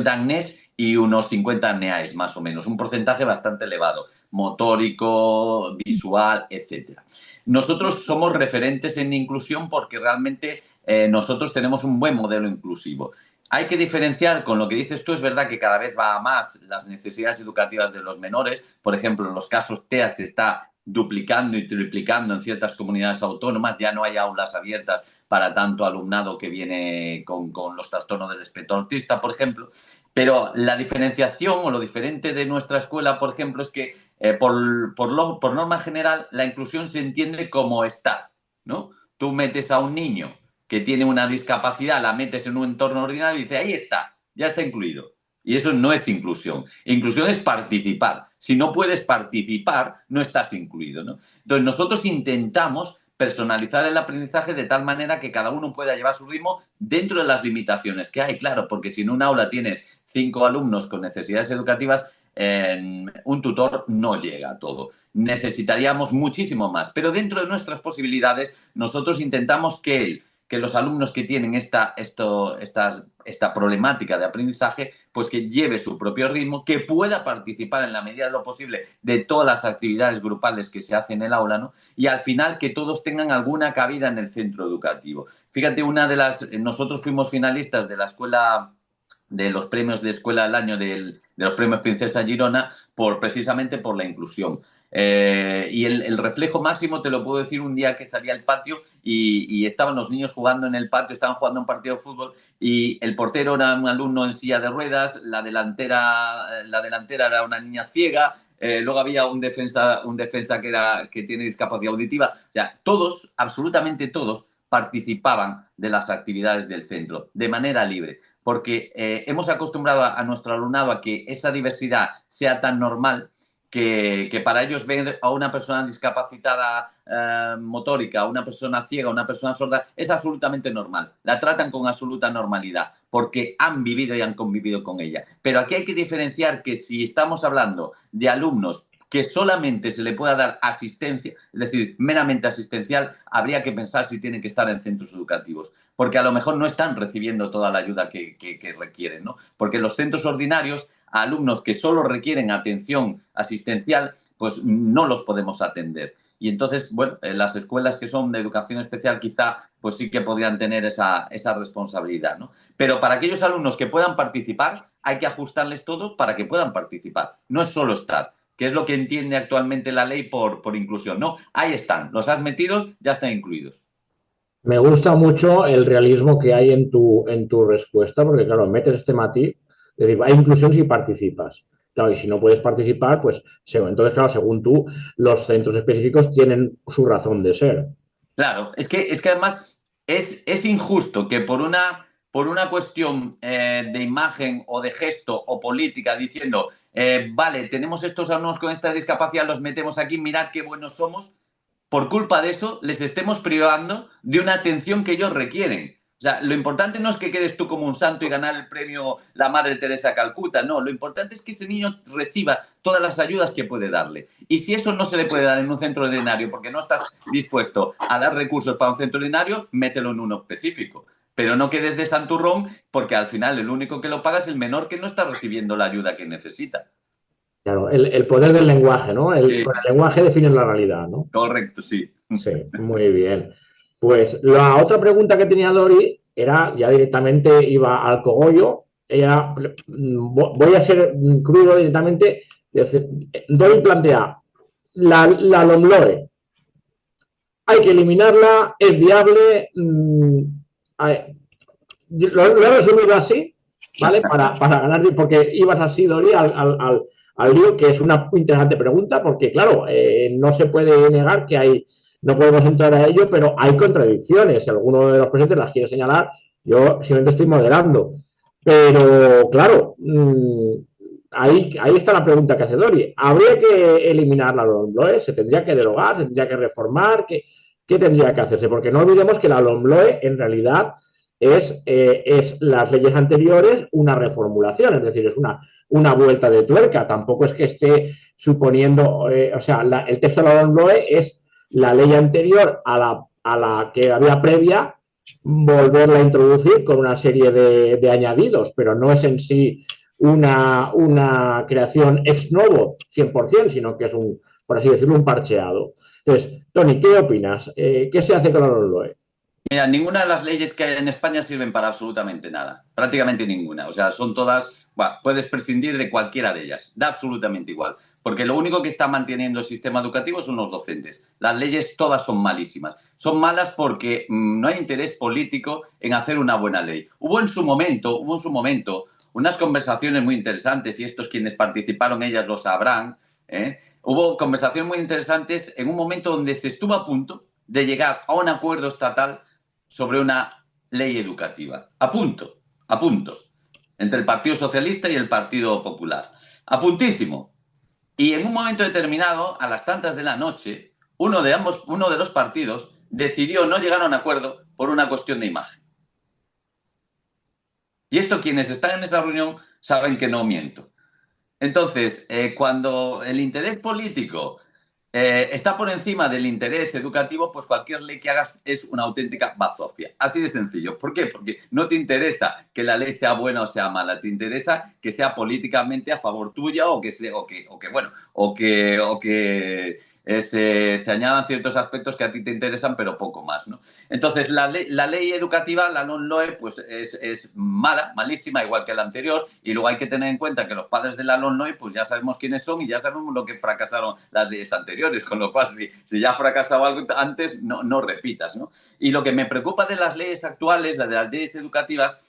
ANES y unos 50 NEAES más o menos, un porcentaje bastante elevado, motórico, visual, etcétera. Nosotros somos referentes en inclusión porque realmente nosotros tenemos un buen modelo inclusivo. Hay que diferenciar con lo que dices tú, es verdad que cada vez va a más las necesidades educativas de los menores. Por ejemplo, en los casos TEA se está duplicando y triplicando en ciertas comunidades autónomas, ya no hay aulas abiertas para tanto alumnado que viene con los trastornos del espectro autista, por ejemplo. Pero la diferenciación o lo diferente de nuestra escuela, por ejemplo, es que por norma general la inclusión se entiende como está, ¿no? Tú metes a un niño que tiene una discapacidad, la metes en un entorno ordinario y dices, ahí está, ya está incluido. Y eso no es inclusión. Inclusión es participar. Si no puedes participar, no estás incluido, ¿no? Entonces, nosotros intentamos personalizar el aprendizaje de tal manera que cada uno pueda llevar su ritmo dentro de las limitaciones que hay, claro, porque si en un aula tienes 5 alumnos con necesidades educativas, un tutor no llega a todo. Necesitaríamos muchísimo más, pero dentro de nuestras posibilidades nosotros intentamos que los alumnos que tienen esta problemática de aprendizaje, pues que lleve su propio ritmo, que pueda participar en la medida de lo posible de todas las actividades grupales que se hacen en el aula, ¿no? Y al final que todos tengan alguna cabida en el centro educativo. Fíjate, nosotros fuimos finalistas de la escuela de los premios de Escuela del Año de los premios Princesa Girona precisamente por la inclusión. Y el reflejo máximo te lo puedo decir un día que salí al patio y estaban los niños jugando en el patio, estaban jugando un partido de fútbol y el portero era un alumno en silla de ruedas, la delantera era una niña ciega, luego había un defensa que tiene discapacidad auditiva. O sea, todos, absolutamente todos, participaban de las actividades del centro de manera libre. porque hemos acostumbrado a nuestro alumnado a que esa diversidad sea tan normal que para ellos ver a una persona discapacitada motórica, a una persona ciega, a una persona sorda, es absolutamente normal. La tratan con absoluta normalidad porque han vivido y han convivido con ella. Pero aquí hay que diferenciar que si estamos hablando de alumnos que solamente se le pueda dar asistencia, es decir, meramente asistencial, habría que pensar si tienen que estar en centros educativos, porque a lo mejor no están recibiendo toda la ayuda que requieren, ¿no? Porque los centros ordinarios, a alumnos que solo requieren atención asistencial, pues no los podemos atender. Y entonces, bueno, las escuelas que son de educación especial quizá pues sí que podrían tener esa responsabilidad, ¿no? Pero para aquellos alumnos que puedan participar, hay que ajustarles todo para que puedan participar. No es solo estar, que es lo que entiende actualmente la ley por inclusión. No, ahí están, los has metido, ya están incluidos. Me gusta mucho el realismo que hay en tu respuesta, porque claro, metes este matiz, es decir, hay inclusión si participas. Claro, y si no puedes participar, pues entonces, claro, según tú, los centros específicos tienen su razón de ser. Claro, es que además es injusto que por una cuestión de imagen o de gesto o política diciendo, vale, tenemos estos alumnos con esta discapacidad, los metemos aquí, mirad qué buenos somos, por culpa de eso les estemos privando de una atención que ellos requieren. O sea, lo importante no es que quedes tú como un santo y ganar el premio la Madre Teresa de Calcuta, no, lo importante es que ese niño reciba todas las ayudas que puede darle. Y si eso no se le puede dar en un centro ordinario porque no estás dispuesto a dar recursos para un centro ordinario, mételo en uno específico. Pero no quedes de santurrón porque al final el único que lo paga es el menor que no está recibiendo la ayuda que necesita. Claro, el poder del lenguaje, ¿no? Sí. Con el lenguaje defines la realidad, ¿no? Correcto, sí. Sí, muy bien. Pues la otra pregunta que tenía Dori era, ya directamente iba al cogollo, voy a ser crudo directamente, Dori plantea, la LOMLOE, hay que eliminarla, es viable, lo he resumido así, ¿vale? Para ganar, porque ibas así, Dori, al lío, que es una interesante pregunta, porque claro, no se puede negar que no podemos entrar a ello, pero hay contradicciones. Si alguno de los presentes las quiere señalar, yo simplemente estoy moderando. Pero claro, ahí está la pregunta que hace Dori. ¿Habría que eliminar la LOMLOE? ¿Se tendría que derogar? ¿Se tendría que reformar? ¿Qué tendría que hacerse? Porque no olvidemos que la LOMLOE en realidad es las leyes anteriores una reformulación, es decir, es una vuelta de tuerca. Tampoco es que esté suponiendo, o sea, el texto de la LOMLOE es la ley anterior a la que había previa, volverla a introducir con una serie de añadidos, pero no es en sí una creación ex novo 100%, sino que es por así decirlo, un parcheado. Entonces, Toni, ¿qué opinas? ¿Qué se hace con la LOMLOE? Mira, ninguna de las leyes que hay en España sirven para absolutamente nada. Prácticamente ninguna. O sea, son todas... Bueno, puedes prescindir de cualquiera de ellas. Da absolutamente igual. Porque lo único que está manteniendo el sistema educativo son los docentes. Las leyes todas son malísimas. Son malas porque no hay interés político en hacer una buena ley. Hubo en su momento unas conversaciones muy interesantes, y estos quienes participaron, ellas lo sabrán. Hubo conversaciones muy interesantes en un momento donde se estuvo a punto de llegar a un acuerdo estatal sobre una ley educativa. A punto, entre el Partido Socialista y el Partido Popular. A puntísimo. Y en un momento determinado, a las tantas de la noche, uno de los partidos decidió no llegar a un acuerdo por una cuestión de imagen. Y esto quienes están en esa reunión saben que no miento. Entonces, cuando el interés político está por encima del interés educativo, pues cualquier ley que hagas es una auténtica bazofia. Así de sencillo. ¿Por qué? Porque no te interesa que la ley sea buena o sea mala, te interesa que sea políticamente a favor tuya o que se añadan ciertos aspectos que a ti te interesan, pero poco más, ¿no? Entonces, la ley educativa, la LOMLOE, pues es mala, malísima, igual que la anterior, y luego hay que tener en cuenta que los padres de la LOMLOE, pues ya sabemos quiénes son y ya sabemos lo que fracasaron las leyes anteriores, con lo cual, si ya ha fracasado algo antes, no repitas, ¿no? Y lo que me preocupa de las leyes actuales, de las leyes educativas,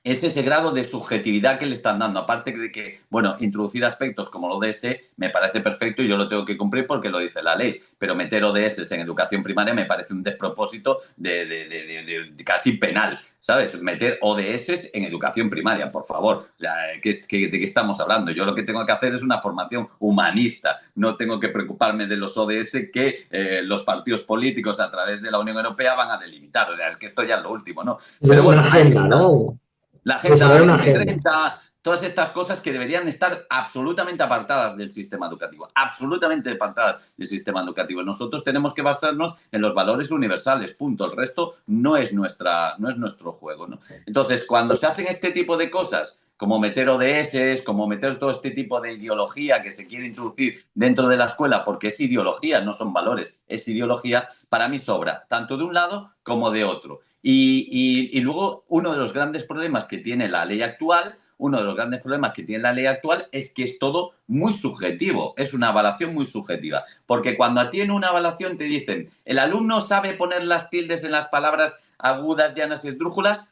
es ese grado de subjetividad que le están dando. Aparte de que, bueno, introducir aspectos como lo ODS me parece perfecto y yo lo tengo que cumplir porque lo dice la ley, pero meter ODS en educación primaria me parece un despropósito de casi penal, ¿sabes? Meter ODS en educación primaria, por favor. O sea, ¿de qué estamos hablando? Yo lo que tengo que hacer es una formación humanista. No tengo que preocuparme de los ODS que los partidos políticos a través de la Unión Europea van a delimitar. O sea, es que esto ya es lo último, ¿no? Pero Una bueno, ahí agenda, está. ¿no? La Agenda Desarrollar una agenda. 2030, todas estas cosas que deberían estar absolutamente apartadas del sistema educativo, absolutamente apartadas del sistema educativo. Nosotros tenemos que basarnos en los valores universales, punto. El resto no es nuestro juego, ¿no? Entonces, cuando se hacen este tipo de cosas, como meter ODS, como meter todo este tipo de ideología que se quiere introducir dentro de la escuela, porque es ideología, no son valores, es ideología, para mí sobra, tanto de un lado como de otro. Y luego uno de los grandes problemas que tiene la ley actual, es que es todo muy subjetivo, es una evaluación muy subjetiva, porque cuando a ti en una evaluación te dicen el alumno sabe poner las tildes en las palabras agudas, llanas y esdrújulas,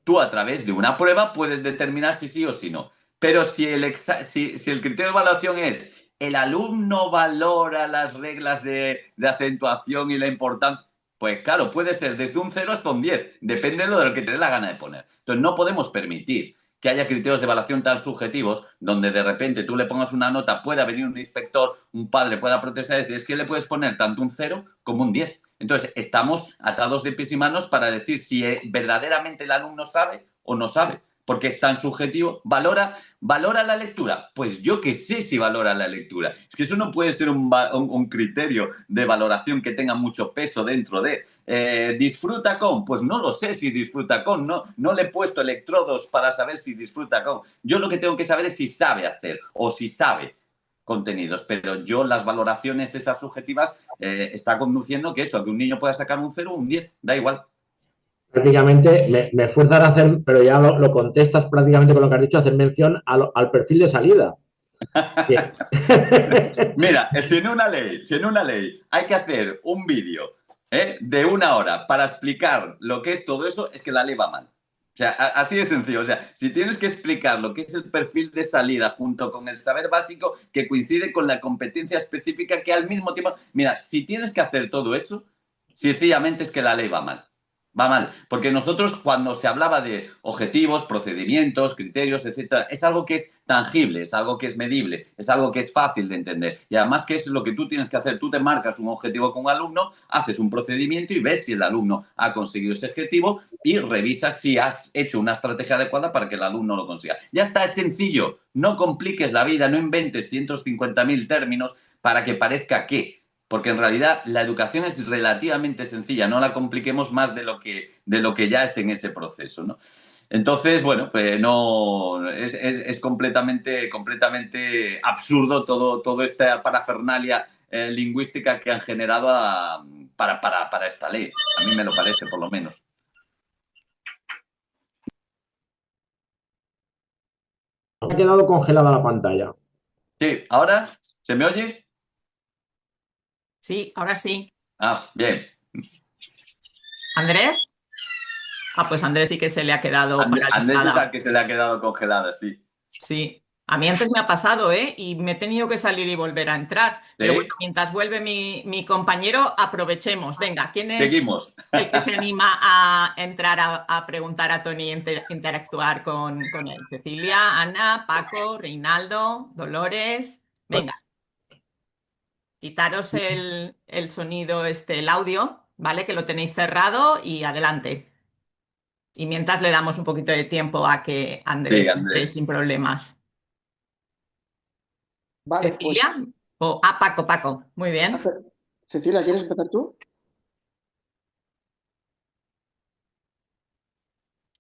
tú a través de una prueba puedes determinar si sí o si no. Pero si el criterio de evaluación es el alumno valora las reglas de acentuación y la importancia, pues claro, puede ser desde un 0 hasta un 10, depende de lo que te dé la gana de poner. Entonces no podemos permitir que haya criterios de evaluación tan subjetivos donde de repente tú le pongas una nota, pueda venir un inspector, un padre pueda protestar y decir, es que le puedes poner tanto un 0 como un 10. Entonces estamos atados de pies y manos para decir si verdaderamente el alumno sabe o no sabe, porque es tan subjetivo. ¿Valora la lectura? Pues yo que sé si valora la lectura. Es que eso no puede ser un criterio de valoración que tenga mucho peso dentro de. ¿Disfruta con? Pues no lo sé si disfruta con. No le he puesto electrodos para saber si disfruta con. Yo lo que tengo que saber es si sabe hacer o si sabe contenidos, pero yo las valoraciones esas subjetivas está conduciendo que eso, que un niño pueda sacar un 0 o un 10, da igual. Prácticamente me fuerzan a hacer, pero ya lo contestas prácticamente con lo que has dicho, hacer mención al perfil de salida. Mira, si en una ley hay que hacer un vídeo de 1 hora para explicar lo que es todo eso, es que la ley va mal. O sea, así de sencillo. O sea, si tienes que explicar lo que es el perfil de salida junto con el saber básico que coincide con la competencia específica que al mismo tiempo... Mira, si tienes que hacer todo eso, sencillamente es que la ley va mal. Va mal, porque nosotros cuando se hablaba de objetivos, procedimientos, criterios, etcétera, es algo que es tangible, es algo que es medible, es algo que es fácil de entender. Y además que es lo que tú tienes que hacer. Tú te marcas un objetivo con un alumno, haces un procedimiento y ves si el alumno ha conseguido ese objetivo y revisas si has hecho una estrategia adecuada para que el alumno lo consiga. Ya está, es sencillo. No compliques la vida, no inventes 150.000 términos para que parezca que... Porque en realidad la educación es relativamente sencilla, no la compliquemos más de lo que ya es en ese proceso, ¿no? Entonces, bueno, pues no es completamente absurdo todo esta parafernalia lingüística que han generado para esta ley. A mí me lo parece, por lo menos. Ha quedado congelada la pantalla. Sí, ¿ahora se me oye? Sí, ahora sí. Ah, bien. ¿Andrés? Ah, pues Andrés sí que se le ha quedado Andrés es paralizada. al que se le ha quedado congelada, sí. Sí. A mí antes me ha pasado, ¿eh? Y me he tenido que salir y volver a entrar. Pero bueno, ¿Sí? mientras vuelve mi compañero, aprovechemos. Venga, ¿quién es Seguimos. el que se anima a entrar a preguntar a Tony e interactuar con él? Cecilia, Ana, Paco, Reinaldo, Dolores. Venga, quitaros el sonido, el audio, ¿vale? Que lo tenéis cerrado y adelante. Y mientras le damos un poquito de tiempo a que Sí, Andrés entre Andrés. sin problemas. Vale, pues ¿Cecilia? Paco. Muy bien. Cecilia, ¿quieres empezar tú?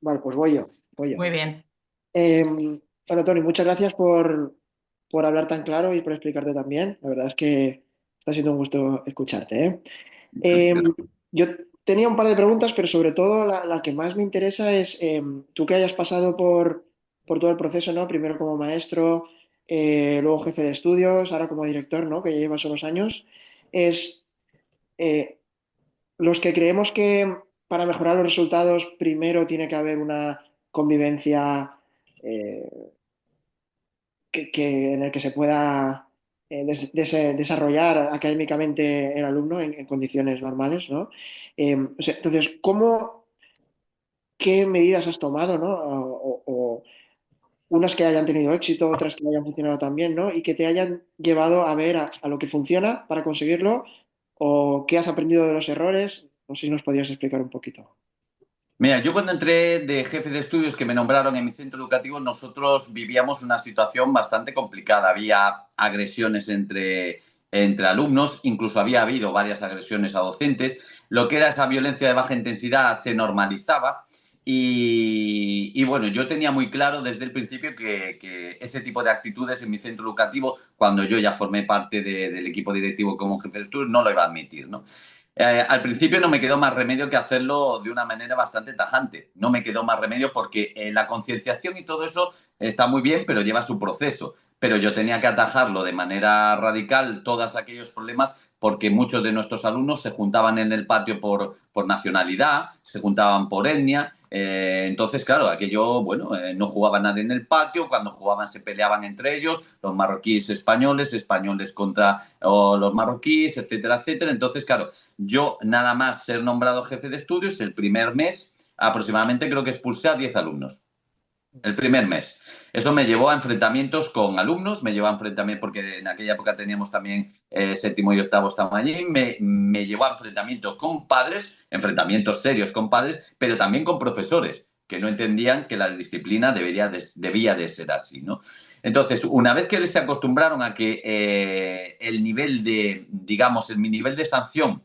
Vale, pues voy yo, voy yo. Muy bien. Hola Tony, muchas gracias por hablar tan claro y por explicarte tan bien. La verdad es que está siendo un gusto escucharte, ¿eh? Yo tenía un par de preguntas, pero sobre todo la que más me interesa es tú que hayas pasado por todo el proceso, ¿no? Primero como maestro, luego jefe de estudios, ahora como director, ¿no? Que ya llevas unos años. Es los que creemos que para mejorar los resultados primero tiene que haber una convivencia en el que se pueda desarrollar académicamente el alumno en condiciones normales, ¿no? O sea, entonces, ¿qué medidas has tomado, ¿no? O unas que hayan tenido éxito, otras que hayan funcionado también, ¿no? Y que te hayan llevado a ver a lo que funciona para conseguirlo, o qué has aprendido de los errores. No sé si nos podrías explicar un poquito. Mira, yo cuando entré de jefe de estudios que me nombraron en mi centro educativo, nosotros vivíamos una situación bastante complicada. Había agresiones entre alumnos, incluso había habido varias agresiones a docentes. Lo que era esa violencia de baja intensidad se normalizaba y bueno, yo tenía muy claro desde el principio que ese tipo de actitudes en mi centro educativo, cuando yo ya formé parte del equipo directivo como jefe de estudios, no lo iba a admitir, ¿no? Al principio no me quedó más remedio que hacerlo de una manera bastante tajante. No me quedó más remedio porque la concienciación y todo eso está muy bien, pero lleva su proceso. Pero yo tenía que atajarlo de manera radical, todos aquellos problemas, porque muchos de nuestros alumnos se juntaban en el patio por nacionalidad, se juntaban por etnia. Entonces, claro, aquello, bueno, no jugaba nadie en el patio, cuando jugaban se peleaban entre ellos, los marroquíes españoles, españoles contra los marroquíes, etcétera, etcétera. Entonces, claro, yo nada más ser nombrado jefe de estudios, el primer mes aproximadamente creo que expulsé a 10 alumnos. El primer mes. Eso me llevó a enfrentamientos con alumnos, me llevó a enfrentamientos, porque en aquella época teníamos también séptimo y octavo estaban allí, me llevó a enfrentamientos con padres, enfrentamientos serios con padres, pero también con profesores, que no entendían que la disciplina debía de ser así, ¿no? Entonces, una vez que se acostumbraron a que el nivel de, digamos, mi nivel de sanción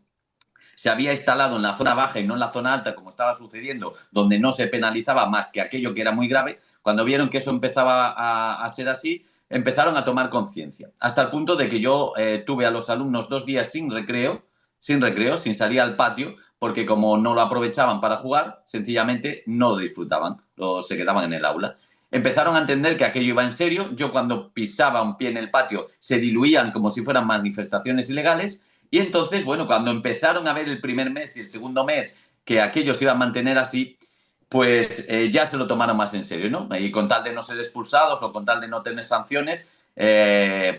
se había instalado en la zona baja y no en la zona alta, como estaba sucediendo, donde no se penalizaba más que aquello que era muy grave, cuando vieron que eso empezaba a ser así, empezaron a tomar conciencia. Hasta el punto de que yo tuve a los alumnos 2 días sin recreo, sin salir al patio, porque como no lo aprovechaban para jugar, sencillamente no lo disfrutaban, se quedaban en el aula. Empezaron a entender que aquello iba en serio. Yo cuando pisaba un pie en el patio se diluían como si fueran manifestaciones ilegales. Y entonces, bueno, cuando empezaron a ver el primer mes y el segundo mes que aquello se iba a mantener así, pues ya se lo tomaron más en serio, ¿no? Y con tal de no ser expulsados o con tal de no tener sanciones,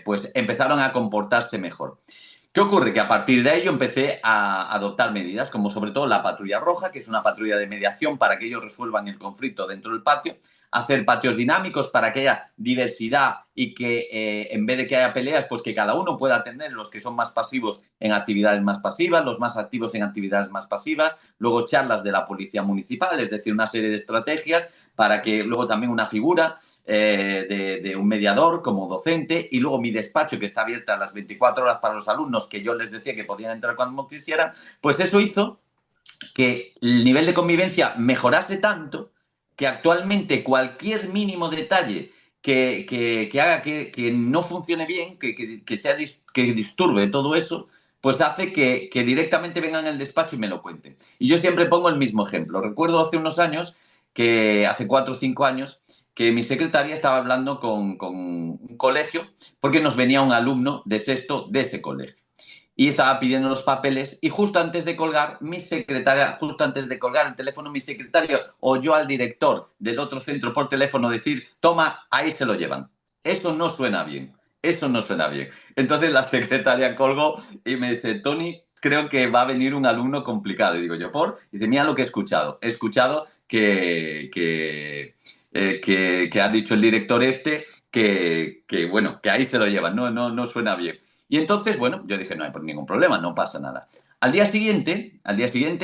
pues empezaron a comportarse mejor. ¿Qué ocurre? Que a partir de ello empecé a adoptar medidas, como sobre todo la patrulla roja, que es una patrulla de mediación para que ellos resuelvan el conflicto dentro del patio, hacer patios dinámicos para que haya diversidad y que en vez de que haya peleas, pues que cada uno pueda atender, los que son más pasivos en actividades más pasivas, los más activos en actividades más pasivas, luego charlas de la policía municipal, es decir, una serie de estrategias para que luego también una figura de un mediador como docente y luego mi despacho que está abierta a las 24 horas para los alumnos que yo les decía que podían entrar cuando quisieran, pues eso hizo que el nivel de convivencia mejorase tanto que actualmente cualquier mínimo detalle que haga que no funcione bien, que disturbe todo eso, pues hace que directamente vengan al despacho y me lo cuenten. Y yo siempre pongo el mismo ejemplo. Recuerdo hace unos años, hace 4 o 5 años, que mi secretaria estaba hablando con un colegio porque nos venía un alumno de sexto de ese colegio. Y estaba pidiendo los papeles y justo antes de colgar el teléfono, mi secretaria oyó al director del otro centro por teléfono decir, toma, ahí se lo llevan. Eso no suena bien, eso no suena bien. Entonces la secretaria colgó y me dice, Tony, creo que va a venir un alumno complicado. Y digo yo, ¿por? Y dice, mira lo que he escuchado. He escuchado que ha dicho el director bueno, que ahí se lo llevan, no suena bien. Y entonces, bueno, yo dije, no hay ningún problema, no pasa nada. Al día siguiente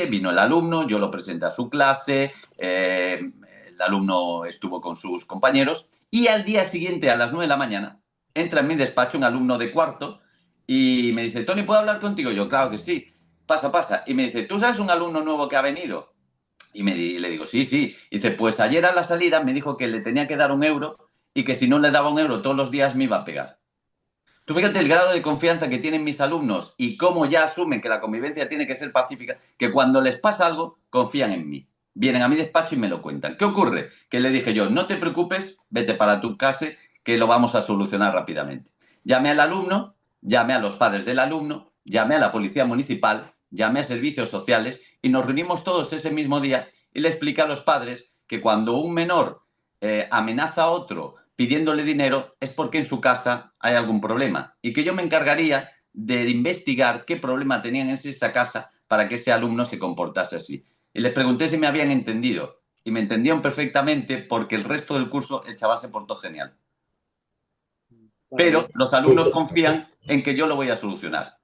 vino el alumno, yo lo presenté a su clase, el alumno estuvo con sus compañeros y al día siguiente, a las 9 de la mañana, entra en mi despacho un alumno de cuarto y me dice, Tony, ¿puedo hablar contigo? Yo, claro que sí, pasa. Y me dice, ¿tú sabes un alumno nuevo que ha venido? Y le digo, sí. Y dice, pues ayer a la salida me dijo que le tenía que dar 1 euro y que si no le daba 1 euro todos los días me iba a pegar. Tú fíjate el grado de confianza que tienen mis alumnos y cómo ya asumen que la convivencia tiene que ser pacífica, que cuando les pasa algo, confían en mí. Vienen a mi despacho y me lo cuentan. ¿Qué ocurre? Que le dije yo, no te preocupes, vete para tu casa, que lo vamos a solucionar rápidamente. Llamé al alumno, llamé a los padres del alumno, llamé a la policía municipal, llamé a servicios sociales y nos reunimos todos ese mismo día y le expliqué a los padres que cuando un menor amenaza a otro pidiéndole dinero es porque en su casa hay algún problema y que yo me encargaría de investigar qué problema tenían en esa casa para que ese alumno se comportase así. Y les pregunté si me habían entendido y me entendieron perfectamente porque el resto del curso el chaval se portó genial. Pero los alumnos confían en que yo lo voy a solucionar.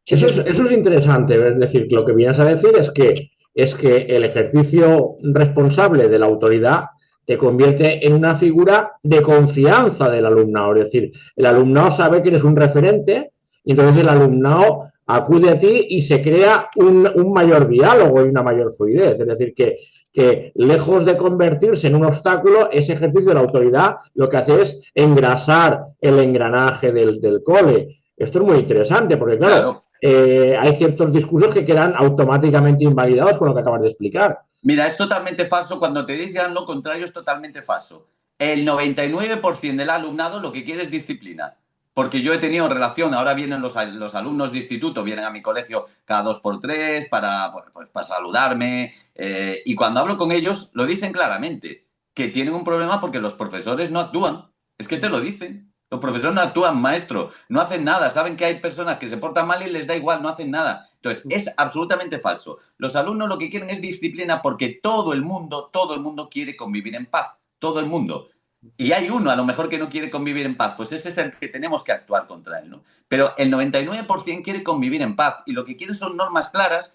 Eso es interesante, es decir, lo que vienes a decir es que el ejercicio responsable de la autoridad te convierte en una figura de confianza del alumnado, es decir, el alumnado sabe que eres un referente y entonces el alumnado acude a ti y se crea un mayor diálogo y una mayor fluidez, es decir, que lejos de convertirse en un obstáculo, ese ejercicio de la autoridad lo que hace es engrasar el engranaje del cole. Esto es muy interesante porque, claro, hay ciertos discursos que quedan automáticamente invalidados con lo que acabas de explicar. Mira, es totalmente falso. Cuando te dicen lo contrario, es totalmente falso. El 99% del alumnado lo que quiere es disciplina. Porque yo he tenido relación, ahora vienen los alumnos de instituto, vienen a mi colegio cada 2 por 3 para saludarme. Y cuando hablo con ellos, lo dicen claramente, que tienen un problema porque los profesores no actúan. Es que te lo dicen. Los profesores no actúan, maestro, no hacen nada. Saben que hay personas que se portan mal y les da igual, no hacen nada. Entonces, es absolutamente falso. Los alumnos lo que quieren es disciplina porque todo el mundo quiere convivir en paz. Todo el mundo. Y hay uno a lo mejor que no quiere convivir en paz, pues ese es el que tenemos que actuar contra él, ¿no? Pero el 99% quiere convivir en paz y lo que quieren son normas claras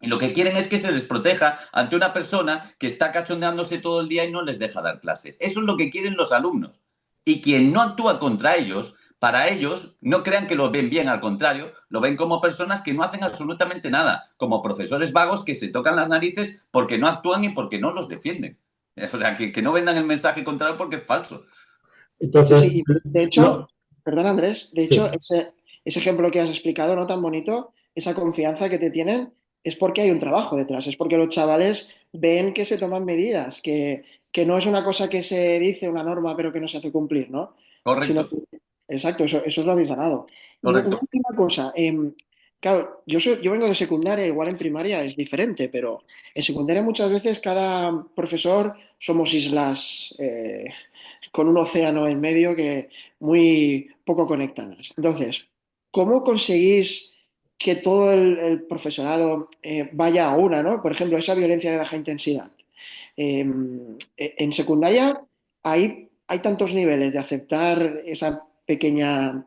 y lo que quieren es que se les proteja ante una persona que está cachondeándose todo el día y no les deja dar clase. Eso es lo que quieren los alumnos. Y quien no actúa contra ellos, para ellos, no crean que lo ven bien, al contrario, lo ven como personas que no hacen absolutamente nada, como profesores vagos que se tocan las narices porque no actúan y porque no los defienden. O sea, que no vendan el mensaje contrario porque es falso. Entonces, sí, de hecho, perdón Andrés, de hecho, ese ejemplo que has explicado, ¿no? Tan bonito, esa confianza que te tienen, es porque hay un trabajo detrás, es porque los chavales ven que se toman medidas, que no es una cosa que se dice, una norma, pero que no se hace cumplir, ¿no? Correcto. Exacto, eso es lo habéis ganado. Correcto. Una última cosa, claro, yo vengo de secundaria, igual en primaria es diferente, pero en secundaria muchas veces cada profesor somos islas con un océano en medio que muy poco conectadas. Entonces, ¿cómo conseguís que todo el profesorado vaya a una, ¿no? Por ejemplo, esa violencia de baja intensidad. En secundaria hay tantos niveles de aceptar esas pequeñas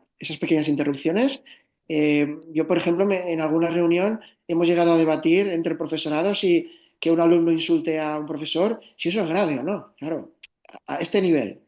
interrupciones. Yo, por ejemplo, en alguna reunión hemos llegado a debatir entre el profesorado si que un alumno insulte a un profesor, si eso es grave o no, claro, a este nivel.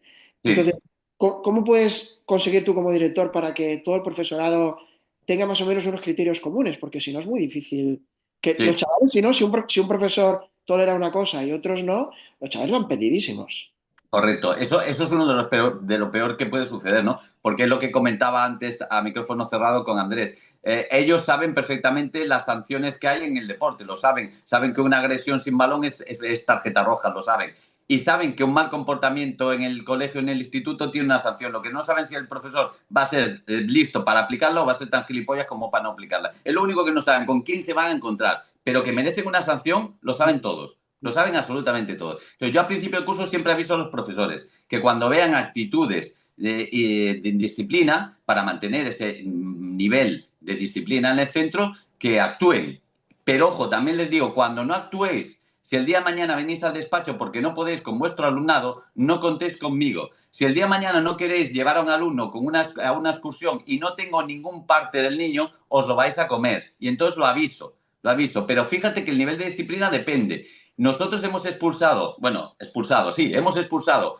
Sí. Entonces, ¿cómo puedes conseguir tú como director para que todo el profesorado tenga más o menos unos criterios comunes? Porque si no es muy difícil. Que los chavales, si un profesor tolera una cosa y otros no, los chavales van pedidísimos. Correcto. Eso es uno de lo peor que puede suceder, ¿no? Porque es lo que comentaba antes a micrófono cerrado con Andrés. Ellos saben perfectamente las sanciones que hay en el deporte, lo saben. Saben que una agresión sin balón es tarjeta roja, lo saben. Y saben que un mal comportamiento en el colegio, en el instituto, tiene una sanción. Lo que no saben es si el profesor va a ser listo para aplicarla o va a ser tan gilipollas como para no aplicarla. Es lo único que no saben, con quién se van a encontrar. Pero que merecen una sanción, lo saben todos. Lo saben absolutamente todos. Entonces, yo al principio del curso siempre aviso a los profesores que cuando vean actitudes de indisciplina, para mantener ese nivel de disciplina en el centro, que actúen. Pero ojo, también les digo, cuando no actuéis, si el día de mañana venís al despacho porque no podéis con vuestro alumnado, no contéis conmigo. Si el día de mañana no queréis llevar a un alumno a una excursión y no tengo ningún parte del niño, os lo vais a comer. Y entonces lo aviso. Pero fíjate que el nivel de disciplina depende. Nosotros hemos expulsado, hemos expulsado.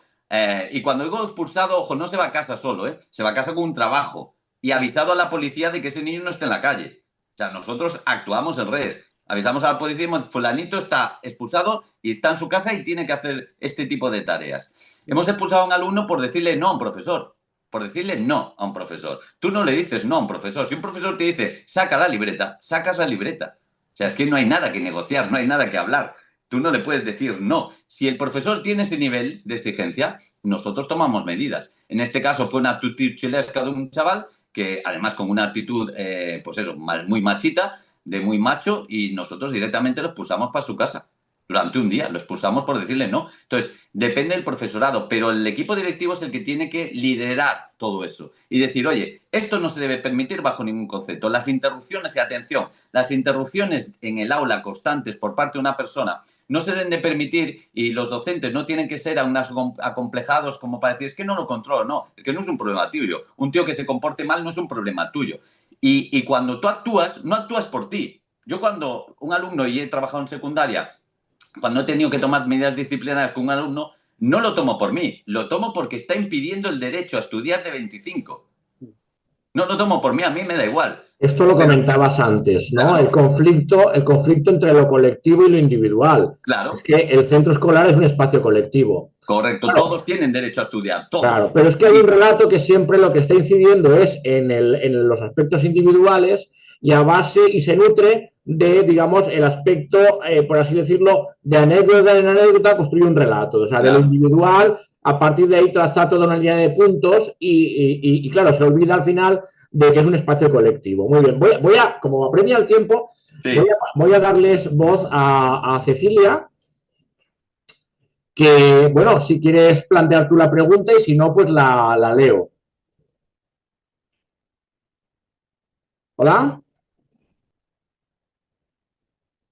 Y cuando digo expulsado, ojo, no se va a casa solo, se va a casa con un trabajo y avisado a la policía de que ese niño no esté en la calle. O sea, nosotros actuamos en red. Avisamos a la policía y decimos, fulanito está expulsado y está en su casa y tiene que hacer este tipo de tareas. Hemos expulsado a un alumno por decirle no a un profesor. Por decirle no a un profesor. Tú no le dices no a un profesor. Si un profesor te dice, saca la libreta, sacas la libreta. O sea, es que no hay nada que negociar, no hay nada que hablar. Tú no le puedes decir no. Si el profesor tiene ese nivel de exigencia, nosotros tomamos medidas. En este caso fue una actitud chilesca de un chaval que además con una actitud, muy machita, de muy macho, y nosotros directamente lo expulsamos para su casa. durante un día, lo expulsamos por decirle no. Entonces, depende del profesorado, pero el equipo directivo es el que tiene que liderar todo eso y decir, oye, esto no se debe permitir bajo ningún concepto. Las interrupciones, y atención, las interrupciones en el aula constantes por parte de una persona no se deben de permitir, y los docentes no tienen que ser acomplejados como para decir, es que no lo controlo. No, es que no es un problema tuyo. Un tío que se comporte mal no es un problema tuyo. Y cuando tú actúas, no actúas por ti. Yo cuando un alumno, y he trabajado en secundaria, cuando he tenido que tomar medidas disciplinarias con un alumno, no lo tomo por mí, lo tomo porque está impidiendo el derecho a estudiar de 25. No lo tomo por mí, a mí me da igual. Esto lo comentabas antes, ¿no? Claro. El conflicto entre lo colectivo y lo individual. Claro. Es que el centro escolar es un espacio colectivo. Correcto, Claro. todos tienen derecho a estudiar, todos. Claro, pero es que hay un relato que siempre lo que está incidiendo es en los aspectos individuales y a base y se nutre de, digamos, el aspecto, por así decirlo, de anécdota en anécdota construye un relato. O sea, de lo Claro. individual, a partir de ahí traza toda una línea de puntos y claro, se olvida al final de que es un espacio colectivo. Muy bien, voy a como apremia el tiempo, Sí. voy a darles voz a Cecilia, que, bueno, si quieres plantear tú la pregunta y si no, pues la leo. ¿Hola?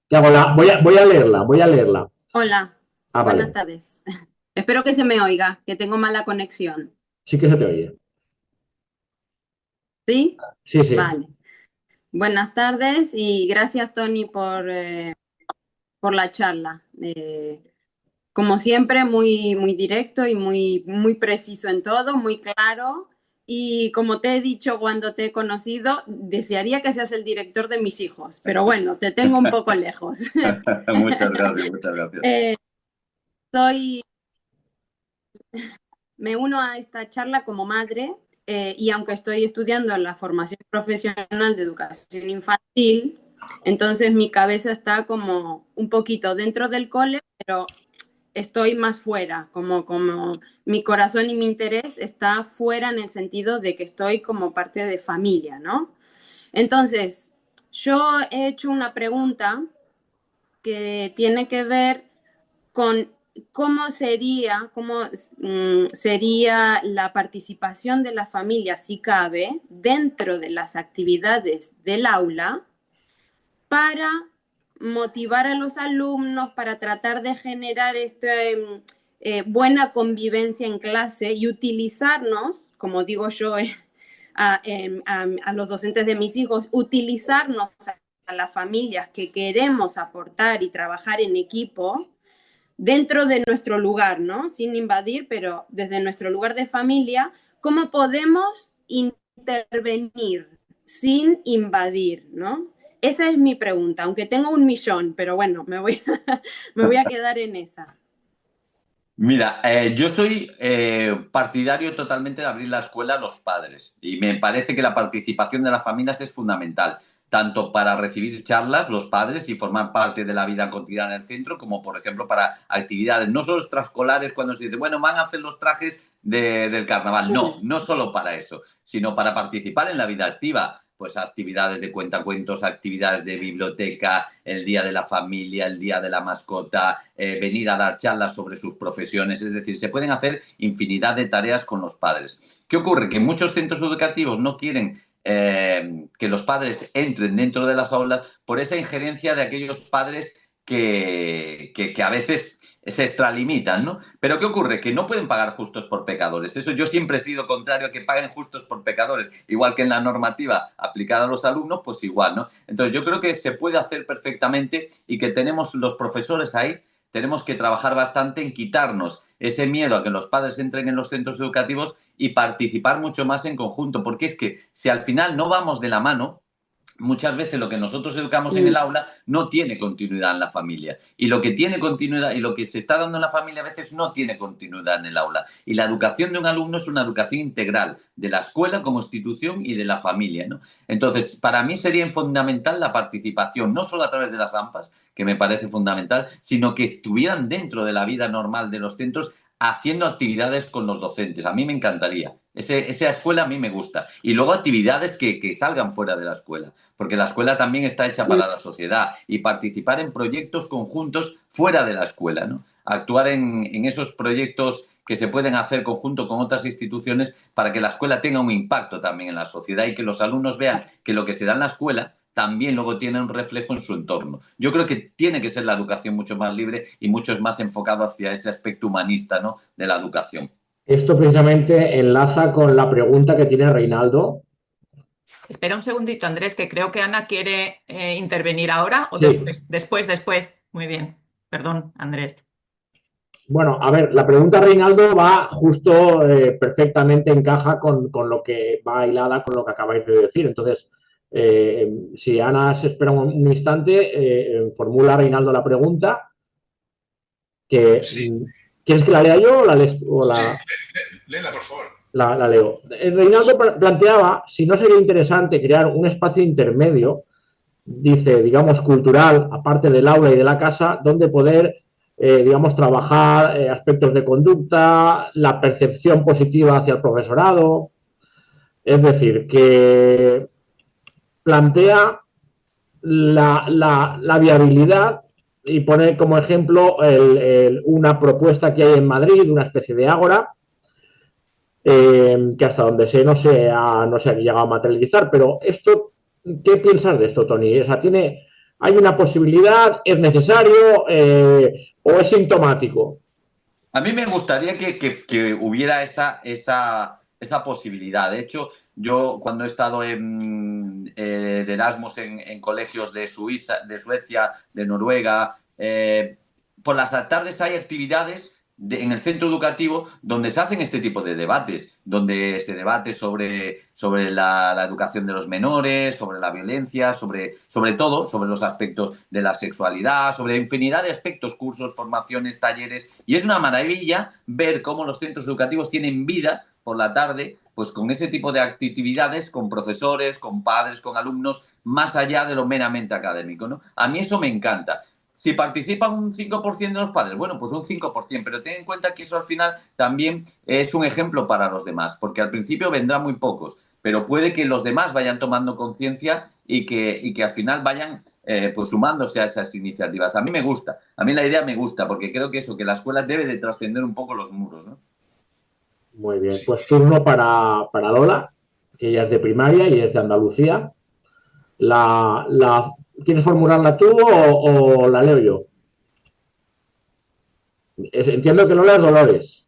¿Qué hago? Voy a leerla. Hola, Ah, buenas vale. tardes. Espero que se me oiga, que tengo mala conexión. Sí que se te oye. ¿Sí? Sí, sí. Vale. Buenas tardes y gracias, Tony, por la charla. Como siempre, muy directo y muy preciso en todo, muy claro. Y como te he dicho cuando te he conocido, desearía que seas el director de mis hijos, pero bueno, te tengo un poco lejos. Muchas gracias, muchas gracias. Me uno a esta charla como madre y aunque estoy estudiando en la formación profesional de educación infantil, entonces mi cabeza está como un poquito dentro del cole, pero estoy más fuera, como mi corazón y mi interés está fuera en el sentido de que estoy como parte de familia, ¿no? Entonces, yo he hecho una pregunta que tiene que ver con cómo sería la participación de la familia, si cabe, dentro de las actividades del aula para motivar a los alumnos, para tratar de generar buena convivencia en clase y utilizarnos, como digo yo a los docentes de mis hijos, utilizarnos a las familias que queremos aportar y trabajar en equipo dentro de nuestro lugar, ¿no? Sin invadir, pero desde nuestro lugar de familia, ¿cómo podemos intervenir sin invadir, ¿no? Esa es mi pregunta, aunque tengo 1.000.000, pero bueno, me voy a quedar en esa. Mira, yo soy partidario totalmente de abrir la escuela a los padres y me parece que la participación de las familias es fundamental, tanto para recibir charlas los padres y formar parte de la vida cotidiana en el centro, como por ejemplo para actividades, no solo extraescolares cuando se dice, bueno, van a hacer los trajes del carnaval. No, no solo para eso, sino para participar en la vida activa. Pues actividades de cuentacuentos, actividades de biblioteca, el día de la familia, el día de la mascota, venir a dar charlas sobre sus profesiones. Es decir, se pueden hacer infinidad de tareas con los padres. ¿Qué ocurre? Que muchos centros educativos no quieren que los padres entren dentro de las aulas por esa injerencia de aquellos padres que a veces se extralimitan, ¿no? Pero ¿qué ocurre? Que no pueden pagar justos por pecadores. Eso yo siempre he sido contrario a que paguen justos por pecadores. Igual que en la normativa aplicada a los alumnos, pues igual, ¿no? Entonces yo creo que se puede hacer perfectamente y que tenemos los profesores ahí, tenemos que trabajar bastante en quitarnos ese miedo a que los padres entren en los centros educativos y participar mucho más en conjunto. Porque es que si al final no vamos de la mano, muchas veces lo que nosotros educamos en el aula no tiene continuidad en la familia. Y lo que tiene continuidad y lo que se está dando en la familia a veces no tiene continuidad en el aula. Y la educación de un alumno es una educación integral de la escuela como institución y de la familia, ¿no? Entonces, para mí sería fundamental la participación, no solo a través de las AMPAs, que me parece fundamental, sino que estuvieran dentro de la vida normal de los centros haciendo actividades con los docentes. A mí me encantaría. Esa escuela a mí me gusta. Y luego actividades que salgan fuera de la escuela, porque la escuela también está hecha para la sociedad, y participar en proyectos conjuntos fuera de la escuela, ¿no? Actuar en esos proyectos que se pueden hacer conjunto con otras instituciones para que la escuela tenga un impacto también en la sociedad y que los alumnos vean que lo que se da en la escuela también luego tiene un reflejo en su entorno. Yo creo que tiene que ser la educación mucho más libre y mucho más enfocado hacia ese aspecto humanista, ¿no?, de la educación. Esto precisamente enlaza con la pregunta que tiene Reinaldo. Espera un segundito, Andrés, que creo que Ana quiere intervenir ahora o Sí. después. Muy bien. Perdón, Andrés. Bueno, a ver, la pregunta, Reinaldo, va justo, perfectamente encaja con lo que va hilada con lo que acabáis de decir. Entonces, si Ana se espera un instante, formula Reinaldo la pregunta. Sí. ¿Quieres que la lea yo o la lees? Léela, por favor. La leo. Reinaldo planteaba si no sería interesante crear un espacio intermedio, dice, digamos, cultural, aparte del aula y de la casa, donde poder, digamos, trabajar aspectos de conducta, la percepción positiva hacia el profesorado. Es decir, que plantea la viabilidad y pone como ejemplo una propuesta que hay en Madrid, una especie de ágora, que hasta donde sé no se ha llegado a materializar. Pero esto, ¿qué piensas de esto, Tony? O sea, ¿hay una posibilidad? ¿Es necesario? ¿O es sintomático? A mí me gustaría que hubiera esa posibilidad. De hecho, yo cuando he estado de Erasmus en colegios de Suecia, de Noruega, por las tardes hay actividades en el centro educativo donde se hacen este tipo de debates, donde se debate sobre la educación de los menores, sobre la violencia, sobre todo, sobre los aspectos de la sexualidad, sobre infinidad de aspectos, cursos, formaciones, talleres. Y es una maravilla ver cómo los centros educativos tienen vida por la tarde, pues con ese tipo de actividades, con profesores, con padres, con alumnos, más allá de lo meramente académico, ¿no? A mí eso me encanta. Si participan un 5% de los padres, bueno, pues un 5%, pero ten en cuenta que eso al final también es un ejemplo para los demás, porque al principio vendrán muy pocos, pero puede que los demás vayan tomando conciencia y que al final vayan pues sumándose a esas iniciativas. A mí me gusta, a mí la idea me gusta, porque creo que eso, que la escuela debe de trascender un poco los muros, ¿no? Muy bien, pues turno para Lola, que ella es de primaria y es de Andalucía. ¿Quieres formularla tú o la leo yo? Entiendo que Lola es Dolores.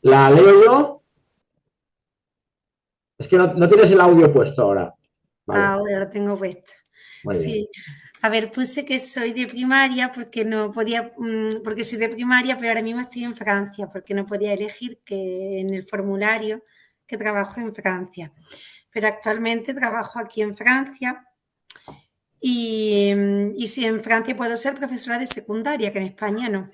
¿La leo yo? Es que no tienes el audio puesto ahora. Vale. Ahora lo tengo puesto. Muy bien. Sí. A ver, puse que soy de primaria porque no podía, porque soy de primaria, pero ahora mismo estoy en Francia porque no podía elegir que en el formulario que trabajo en Francia. Pero actualmente trabajo aquí en Francia y si en Francia puedo ser profesora de secundaria, que en España no.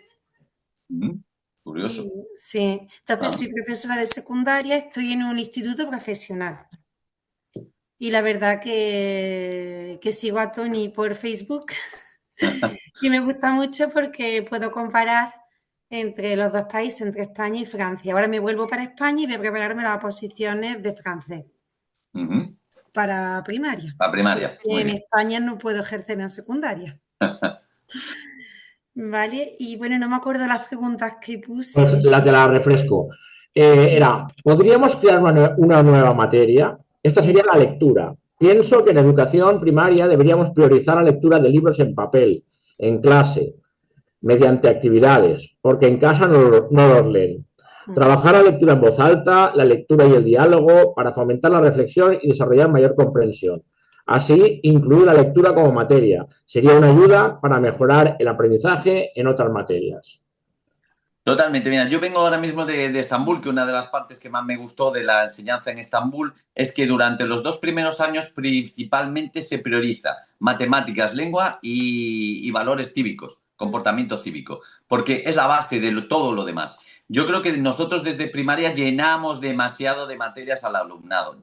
Curioso. Sí, entonces soy profesora de secundaria, estoy en un instituto profesional. Y la verdad que sigo a Tony por Facebook y me gusta mucho porque puedo comparar entre los dos países, entre España y Francia. Ahora me vuelvo para España y voy a prepararme las oposiciones de francés para primaria. Para primaria. Muy En bien. España no puedo ejercer en secundaria. Vale, y bueno, no me acuerdo las preguntas que puse. Pues te la refresco. ¿Podríamos crear una nueva materia? Esta sería la lectura. Pienso que en educación primaria deberíamos priorizar la lectura de libros en papel, en clase, mediante actividades, porque en casa no los leen. Trabajar la lectura en voz alta, la lectura y el diálogo para fomentar la reflexión y desarrollar mayor comprensión. Así, incluir la lectura como materia sería una ayuda para mejorar el aprendizaje en otras materias. Totalmente, mira, yo vengo ahora mismo de Estambul, que una de las partes que más me gustó de la enseñanza en Estambul es que durante los 2 primeros años principalmente se prioriza matemáticas, lengua y valores cívicos, comportamiento cívico, porque es la base de todo lo demás. Yo creo que nosotros desde primaria llenamos demasiado de materias al alumnado,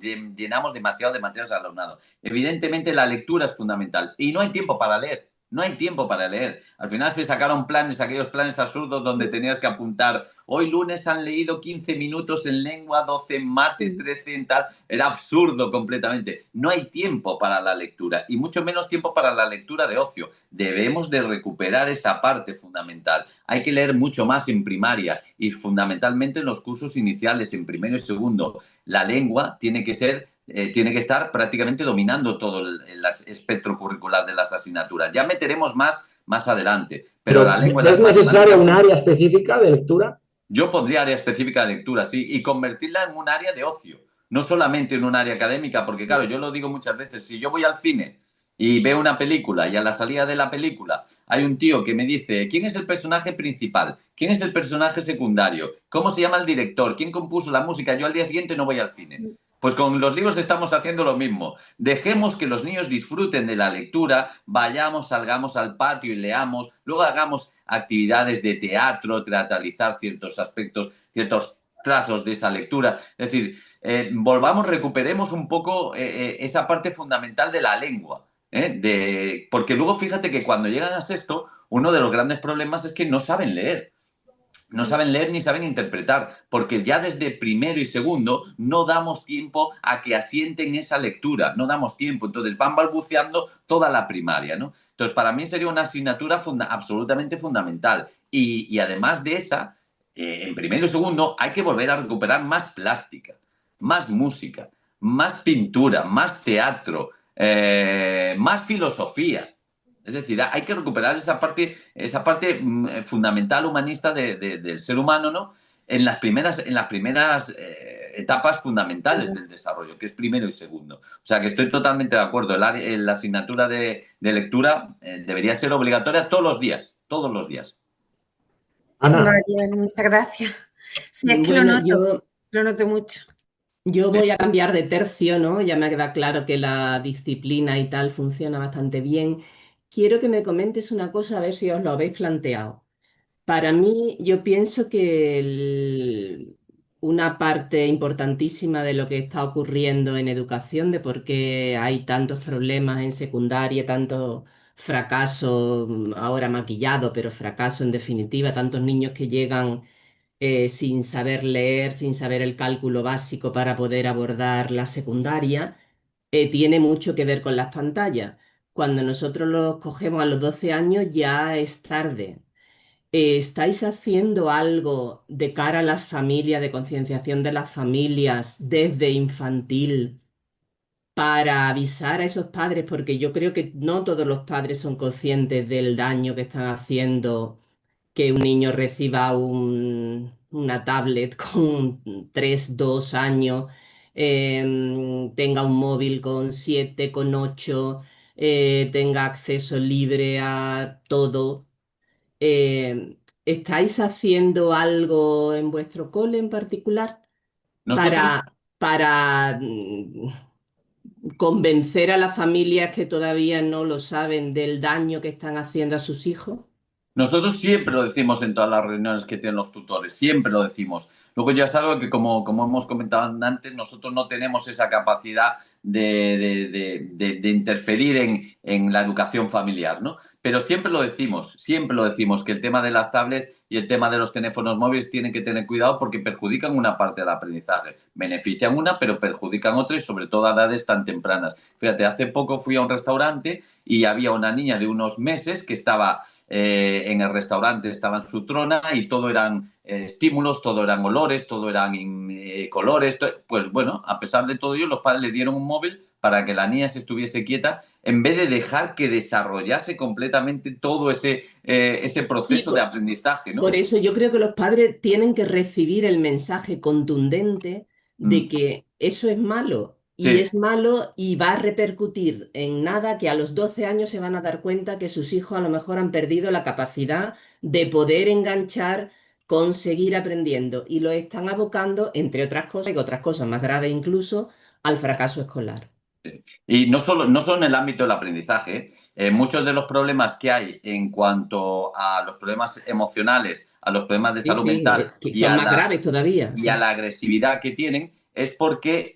Evidentemente la lectura es fundamental y no hay tiempo para leer. No hay tiempo para leer. Al final se sacaron planes, aquellos planes absurdos donde tenías que apuntar, hoy lunes han leído 15 minutos en lengua, 12 en mate, 13 en tal. Era absurdo completamente. No hay tiempo para la lectura y mucho menos tiempo para la lectura de ocio. Debemos de recuperar esa parte fundamental. Hay que leer mucho más en primaria y fundamentalmente en los cursos iniciales, en primero y segundo. La lengua tiene que estar prácticamente dominando todo el espectro curricular de las asignaturas. Ya meteremos más adelante, pero la lengua... ¿Es necesaria un área específica de lectura? Yo pondría área específica de lectura, sí, y convertirla en un área de ocio, no solamente en un área académica, porque claro, yo lo digo muchas veces, si yo voy al cine y veo una película y a la salida de la película hay un tío que me dice ¿quién es el personaje principal? ¿Quién es el personaje secundario? ¿Cómo se llama el director? ¿Quién compuso la música? Yo al día siguiente no voy al cine. Pues con los libros estamos haciendo lo mismo. Dejemos que los niños disfruten de la lectura, vayamos, salgamos al patio y leamos, luego hagamos actividades de teatro, teatralizar ciertos aspectos, ciertos trazos de esa lectura. Es decir, recuperemos un poco esa parte fundamental de la lengua. Porque luego fíjate que cuando llegan a sexto, uno de los grandes problemas es que no saben leer. No saben leer ni saben interpretar, porque ya desde primero y segundo no damos tiempo a que asienten esa lectura, no damos tiempo. Entonces van balbuceando toda la primaria, ¿no? Entonces para mí sería una asignatura absolutamente fundamental. Y además de esa, en primero y segundo hay que volver a recuperar más plástica, más música, más pintura, más teatro, más filosofía. Es decir, hay que recuperar esa parte fundamental humanista del ser humano, ¿no? En las primeras etapas fundamentales del desarrollo, que es primero y segundo. O sea que estoy totalmente de acuerdo. La asignatura de lectura debería ser obligatoria todos los días. Todos los días. Ana. Vale, muchas gracias. Sí, es que Bueno, lo noto mucho. Yo voy a cambiar de tercio, ¿no? Ya me queda claro que la disciplina y tal funciona bastante bien. Quiero que me comentes una cosa, a ver si os lo habéis planteado. Para mí, yo pienso que una parte importantísima de lo que está ocurriendo en educación, de por qué hay tantos problemas en secundaria, tanto fracaso, ahora maquillado, pero fracaso en definitiva, tantos niños que llegan sin saber leer, sin saber el cálculo básico para poder abordar la secundaria, tiene mucho que ver con las pantallas. Cuando nosotros los cogemos a los 12 años ya es tarde. ¿Estáis haciendo algo de cara a las familias, de concienciación de las familias desde infantil para avisar a esos padres? Porque yo creo que no todos los padres son conscientes del daño que están haciendo que un niño reciba una tablet con 3, 2 años, tenga un móvil con 7, con 8, tenga acceso libre a todo. ¿Estáis haciendo algo en vuestro cole en particular Nosotros para convencer a las familias que todavía no lo saben del daño que están haciendo a sus hijos? Nosotros siempre lo decimos en todas las reuniones que tienen los tutores, siempre lo decimos. Luego ya es algo que, como hemos comentado antes, nosotros no tenemos esa capacidad de interferir en la educación familiar, ¿no? Pero siempre lo decimos, que el tema de las tablets y el tema de los teléfonos móviles tienen que tener cuidado porque perjudican una parte del aprendizaje. Benefician una, pero perjudican otra y sobre todo a edades tan tempranas. Fíjate, hace poco fui a un restaurante y había una niña de unos meses que estaba en el restaurante, estaba en su trona y todo eran estímulos, todo eran olores, todo eran colores. Pues bueno, a pesar de todo ello, los padres le dieron un móvil para que la niña se estuviese quieta en vez de dejar que desarrollase completamente todo ese proceso de aprendizaje, ¿no? Por eso yo creo que los padres tienen que recibir el mensaje contundente de que eso es malo. Y Sí. es malo y va a repercutir en nada, que a los 12 años se van a dar cuenta que sus hijos a lo mejor han perdido la capacidad de poder enganchar, conseguir aprendiendo y lo están abocando, entre otras cosas, y otras cosas más graves incluso, al fracaso escolar. Y no solo en el ámbito del aprendizaje, muchos de los problemas que hay en cuanto a los problemas emocionales, a los problemas de salud mental que son más graves todavía. y a la agresividad que tienen, es porque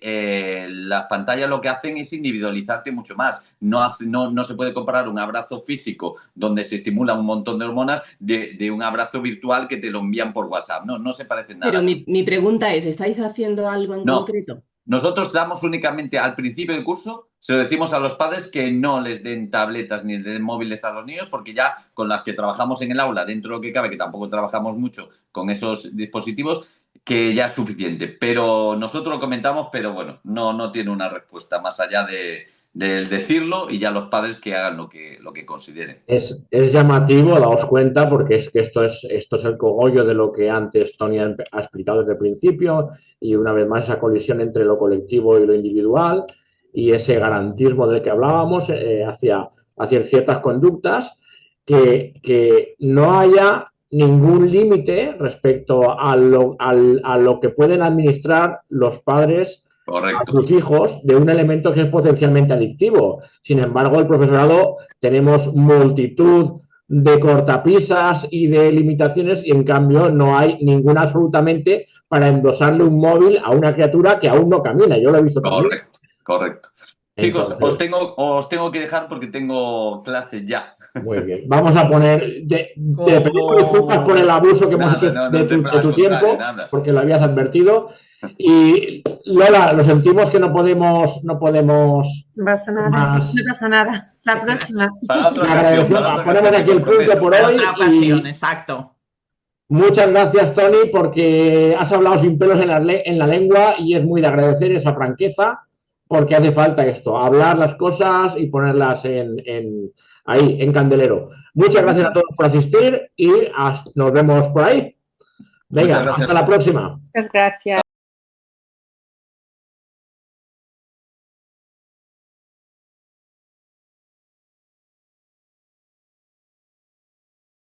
las pantallas lo que hacen es individualizarte mucho más. No se puede comparar un abrazo físico donde se estimula un montón de hormonas de un abrazo virtual que te lo envían por WhatsApp. No se parecen nada. Pero mi pregunta es, ¿estáis haciendo algo en concreto? Nosotros damos únicamente al principio del curso, se lo decimos a los padres que no les den tabletas ni les den móviles a los niños, porque ya con las que trabajamos en el aula, dentro de lo que cabe, que tampoco trabajamos mucho con esos dispositivos, que ya es suficiente. Pero nosotros lo comentamos, pero bueno, no tiene una respuesta más allá de decirlo y ya los padres que hagan lo que consideren. Es llamativo, daos cuenta, porque es que esto es el cogollo de lo que antes Tony ha explicado desde el principio, y una vez más esa colisión entre lo colectivo y lo individual, y ese garantismo del que hablábamos hacia ciertas conductas, que no haya ningún límite respecto a lo que pueden administrar los padres Correcto. a sus hijos de un elemento que es potencialmente adictivo. Sin embargo, el profesorado tenemos multitud de cortapisas y de limitaciones y en cambio no hay ninguna absolutamente para endosarle un móvil a una criatura que aún no camina. Yo lo he visto también. Correcto. Chicos, os tengo que dejar porque tengo clase ya. Muy bien. Vamos a poner te pedimos disculpas por el abuso que hemos hecho de tu tiempo, porque lo habías advertido. Y Lola, lo sentimos que no podemos. No pasa nada, no pasa nada. La próxima. Ponemos aquí el punto por hoy. Otra ocasión, exacto. Muchas gracias, Tony, porque has hablado sin pelos en la lengua y es muy de agradecer esa franqueza, porque hace falta esto, hablar las cosas y ponerlas ahí, en candelero. Muchas gracias a todos por asistir y nos vemos por ahí. Venga, hasta la próxima. Muchas gracias.